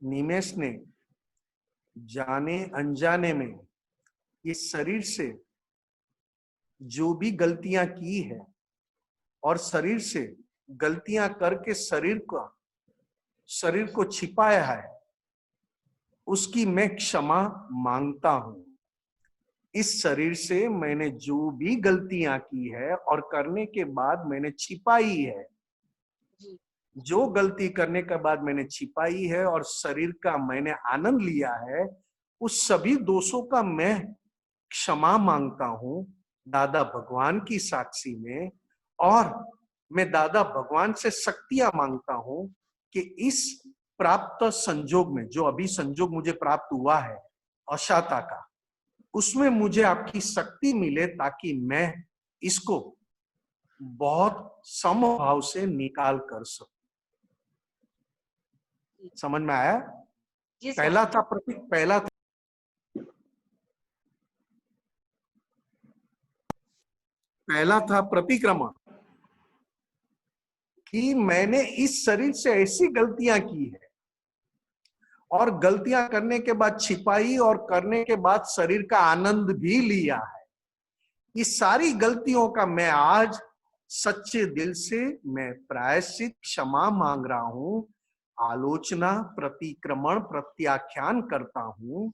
निमेश ने जाने अनजाने में इस शरीर से जो भी गलतियां की है और शरीर से गलतियां करके शरीर को छिपाया है, उसकी मैं क्षमा मांगता हूं। इस शरीर से मैंने जो भी गलतियां की है और करने के बाद मैंने छिपाई है, जो गलती करने के बाद मैंने छिपाई है और शरीर का मैंने आनंद लिया है, उस सभी दोषों का मैं क्षमा मांगता हूं दादा भगवान की साक्षी में। और मैं दादा भगवान से शक्तियां मांगता हूं कि इस प्राप्त संजोग में, जो अभी संजोग मुझे प्राप्त हुआ है अशाता का, उसमें मुझे आपकी शक्ति मिले ताकि मैं इसको बहुत समभाव से निकाल कर सकूं। समझ में आया? पहला था प्रतिक्रमण कि मैंने इस शरीर से ऐसी गलतियां की है और गलतियां करने के बाद छिपाई और करने के बाद शरीर का आनंद भी लिया है। इस सारी गलतियों का मैं आज सच्चे दिल से मैं प्रायश्चित क्षमा मांग रहा हूं, आलोचना, प्रतिक्रमण, प्रत्याख्यान करता हूं,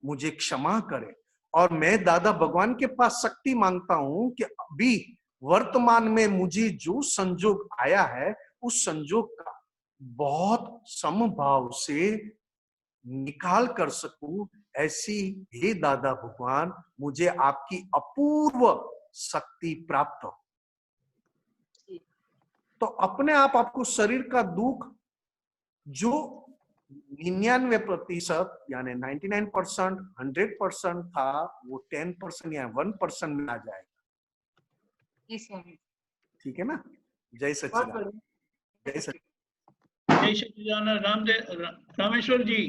मुझे क्षमा करें। और मैं दादा भगवान के पास शक्ति मांगता हूं कि अभी वर्तमान में मुझे जो संजोग आया है उस संजोग का बहुत समभाव से निकाल कर सकूं। ऐसी हे दादा भगवान मुझे आपकी अपूर्व शक्ति प्राप्त हो। तो अपने आप आपको शरीर का दुख जो 99% यानी 99% 100% था, वो 10% या 1% में आ जाएगा। ठीक है ना? जय सच्चिदानंद। जय सच्चिदानंद। जय सच्चिदानंद। रामेश्वर जी,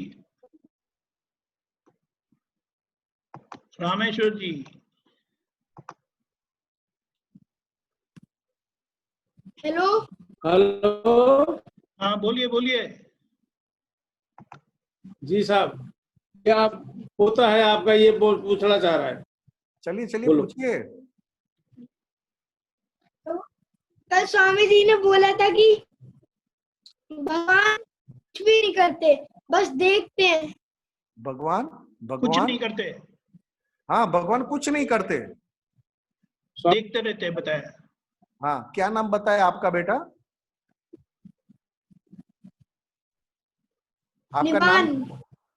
रामेश्वर जी। हेलो। हेलो। हाँ बोलिए बोलिए। जी साहब, क्या आप होता है आपका ये पूछना चाह रहा है? चलिए चलिए पूछिए। कल स्वामी जी ने बोला था कि भगवान कुछ भी नहीं करते, बस देखते हैं। भगवान कुछ नहीं करते। हाँ, भगवान कुछ नहीं करते, देखते रहते, बताया। हाँ, क्या नाम बताया आपका बेटा?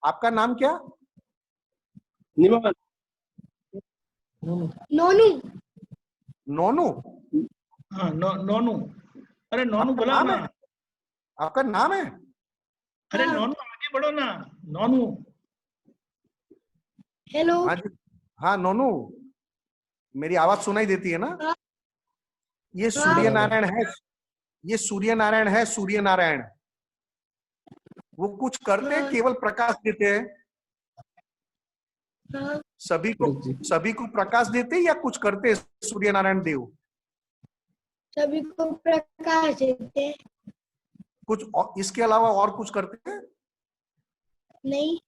आपका नाम क्या? निमान। नोनू। नोनू? हाँ, नोनू। अरे नोनू बोला ना। आपका नाम है? अरे नोनू, आगे बढ़ो ना। नोनू। हेलो। हाँ नोनू, मेरी आवाज सुनाई देती है ना? ये सूर्य नारायण है, ये सूर्य नारायण है। सूर्य नारायण वो कुछ करते हैं, केवल प्रकाश देते हैं। सभी को प्रकाश देते या कुछ करते हैं सूर्य नारायण देव? सभी को प्रकाश देते। कुछ इसके अलावा और कुछ करते हैं? नहीं।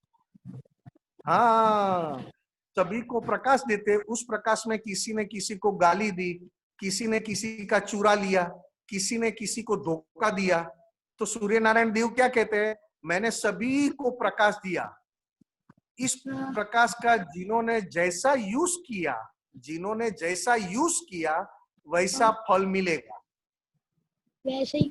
हाँ, सभी को प्रकाश देते। उस प्रकाश में किसी ने किसी को गाली दी, किसी ने किसी का चुरा लिया, किसी ने किसी को धोखा दिया, तो सूर्य नारायण देव क्या कहते हैं? मैंने सभी को प्रकाश दिया। इस प्रकाश का जिन्होंने जैसा यूज किया वैसा फल मिलेगा। वैसे ही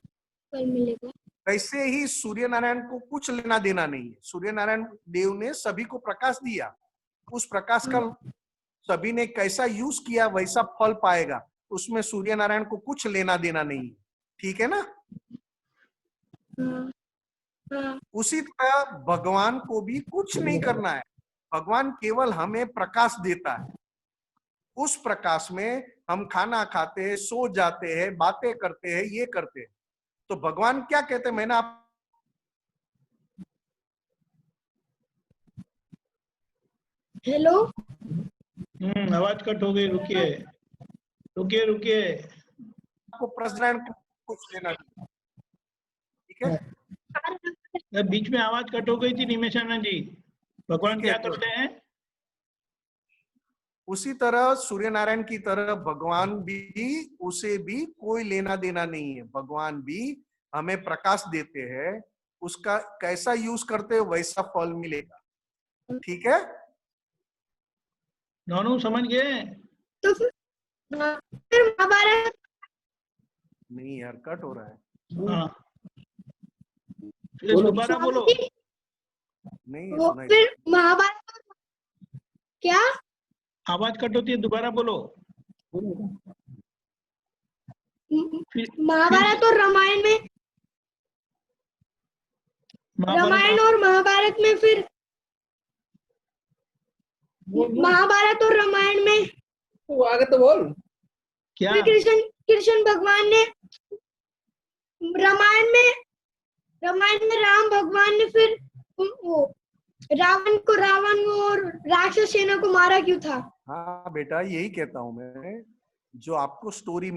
फल मिलेगा। वैसे ही सूर्य नारायण को कुछ लेना देना नहीं है। सूर्य नारायण देव ने सभी को प्रकाश दिया, उस प्रकाश का सभी ने कैसा यूज किया वैसा फल पाएगा, उसमें सूर्य नारायण को कुछ लेना देना नहीं है। ठीक है ना? उसी तरह भगवान को भी कुछ नहीं करना है। भगवान केवल हमें प्रकाश देता है। उस प्रकाश में हम खाना खाते हैं, सो जाते हैं, बातें करते हैं, ये करते हैं। तो भगवान क्या कहते हैं? मैंने आप हेलो। आवाज कट हो गई, रुकिए। रुकिए रुकिए, आपको प्रश्न कुछ लेना, ठीक है? बीच में आवाज कट हो गई थी निमेशानंद जी। भगवान ठीक है, क्या करते हैं? उसी तरह सूर्य नारायण की तरह भगवान भी, उसे भी कोई लेना देना नहीं है। भगवान भी हमें प्रकाश देते हैं, उसका कैसा यूज करते हैं वैसा फल मिलेगा, ठीक है? दोनों समझ गए? तो फिर महाभारत नहीं यार, कट हो रहा है। हाँ, फिर दोबारा बोलो। नहीं वो सुनाई फिर महाभारत क्या? आवाज कट होती है, दोबारा बोलो। महाभारत और रामायण में, रामायण और महाभारत में फिर महाभारत और रामायण में तो आगे तो बोल क्या? कृष्ण भगवान ने रामायण में राम भगवान ने फिर वो रावण और राक्षस सेना को मारा क्यों था? हाँ बेटा, यही कहता हूं मैं, जो आपको स्टोरी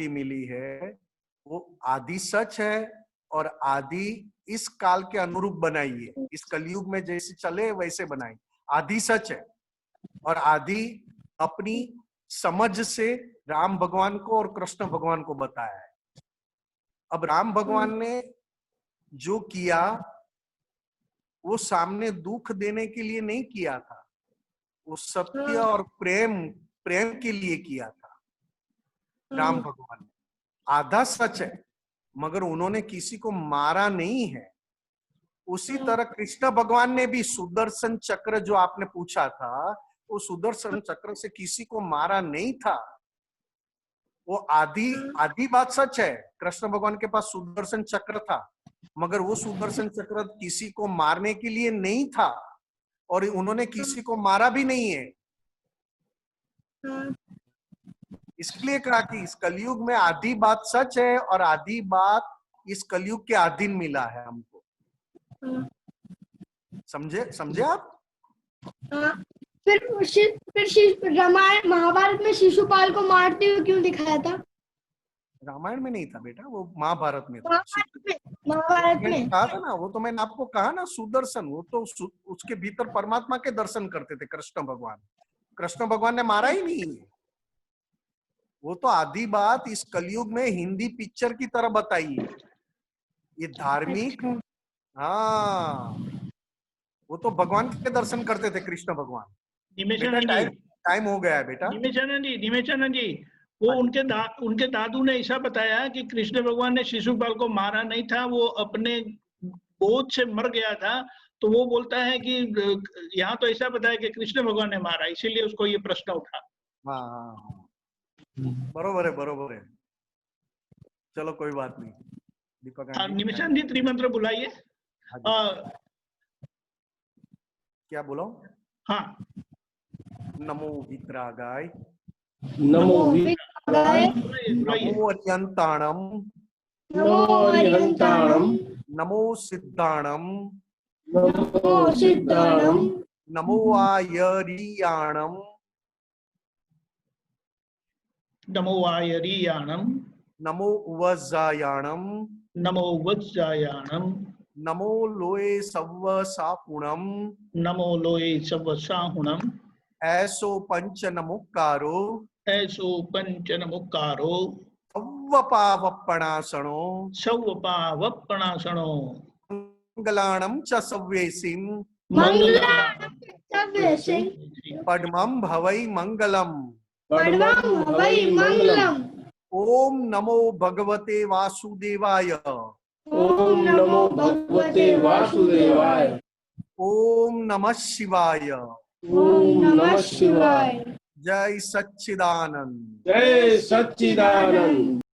मिली है वो आदि सच है, और आदि इस काल के अनुरूप बनाई है। इस कलयुग में जैसे चले वैसे बनाई, आदि सच है। और आदि अपनी समझ से राम भगवान को और कृष्ण भगवान को बताया है। अब राम भगवान ने जो किया वो सामने दुख देने के लिए नहीं किया था, वो सत्य और प्रेम के लिए किया था। राम भगवान ने आधा सच है, मगर उन्होंने किसी को मारा नहीं है। उसी तरह कृष्ण भगवान ने भी सुदर्शन चक्र जो आपने पूछा था, वो सुदर्शन चक्र से किसी को मारा नहीं था। वो आधी बात सच है, कृष्ण भगवान के पास सुदर्शन चक्र था, मगर वो सुदर्शन चक्र किसी को मारने के लिए नहीं था, और उन्होंने किसी को मारा भी नहीं है। इसलिए कहा कि इस कलयुग में आधी बात सच है और आधी बात इस कलयुग के अधीन मिला है हमको। समझे आप? फिर रामायण महाभारत में शिशुपाल को मारते हुए क्यों दिखाया था? रामायण में नहीं था बेटा, वो महाभारत में था। महाभारत में कहा था ना, वो तो मैंने आपको कहा ना, सुदर्शन, वो तो उसके भीतर परमात्मा के दर्शन करते थे कृष्ण भगवान। कृष्ण भगवान ने मारा ही नहीं। वो तो आधी बात इस कलयुग में हिंदी पिक्चर की तरह बताई है, ये धार्मिक। हाँ, वो तो भगवान के दर्शन करते थे कृष्ण भगवान। टाइम हो गया है बेटा। निमेशानंद जी, वो उनके दादू ने ऐसा बताया कि कृष्ण भगवान ने शिशुपाल को मारा नहीं था, वो अपने गोद से मर गया था। तो वो बोलता है कि यहाँ तो ऐसा बताया कि कृष्ण भगवान ने मारा, इसीलिए उसको ये प्रश्न उठा। हाँ, बरोबर है। चलो कोई बात नहीं। दीपक निमेशानंद जी त्रिमंत्र बुलाइए। क्या बोलो? हाँ, नमो वित्रागाय, नमो अत्यंताणम, नमो सिद्धाणम, नमो आयरियाणम, नमो आयरियाणम, नमो वज्जायाणम, नमो वज्जायाणम, नमो लोए सव्वसापुणम, नमो लोए सव्वसाहुणम, ऐसो पंच नमुक्कारो, ऐसो पंच नमुक्कारो, सव्वपावप्पणासनो, सव्वपावप्पणासनो, मंगलाणं च सव्येसिं, पद्मं भवै मंगलम्, ओम नमो भगवते वासुदेवाय, ओम नमो भगवते वासुदेवाय, ओम नमः शिवाय, ओम नमः शिवाय। जय सच्चिदानंद, जय सच्चिदानंद।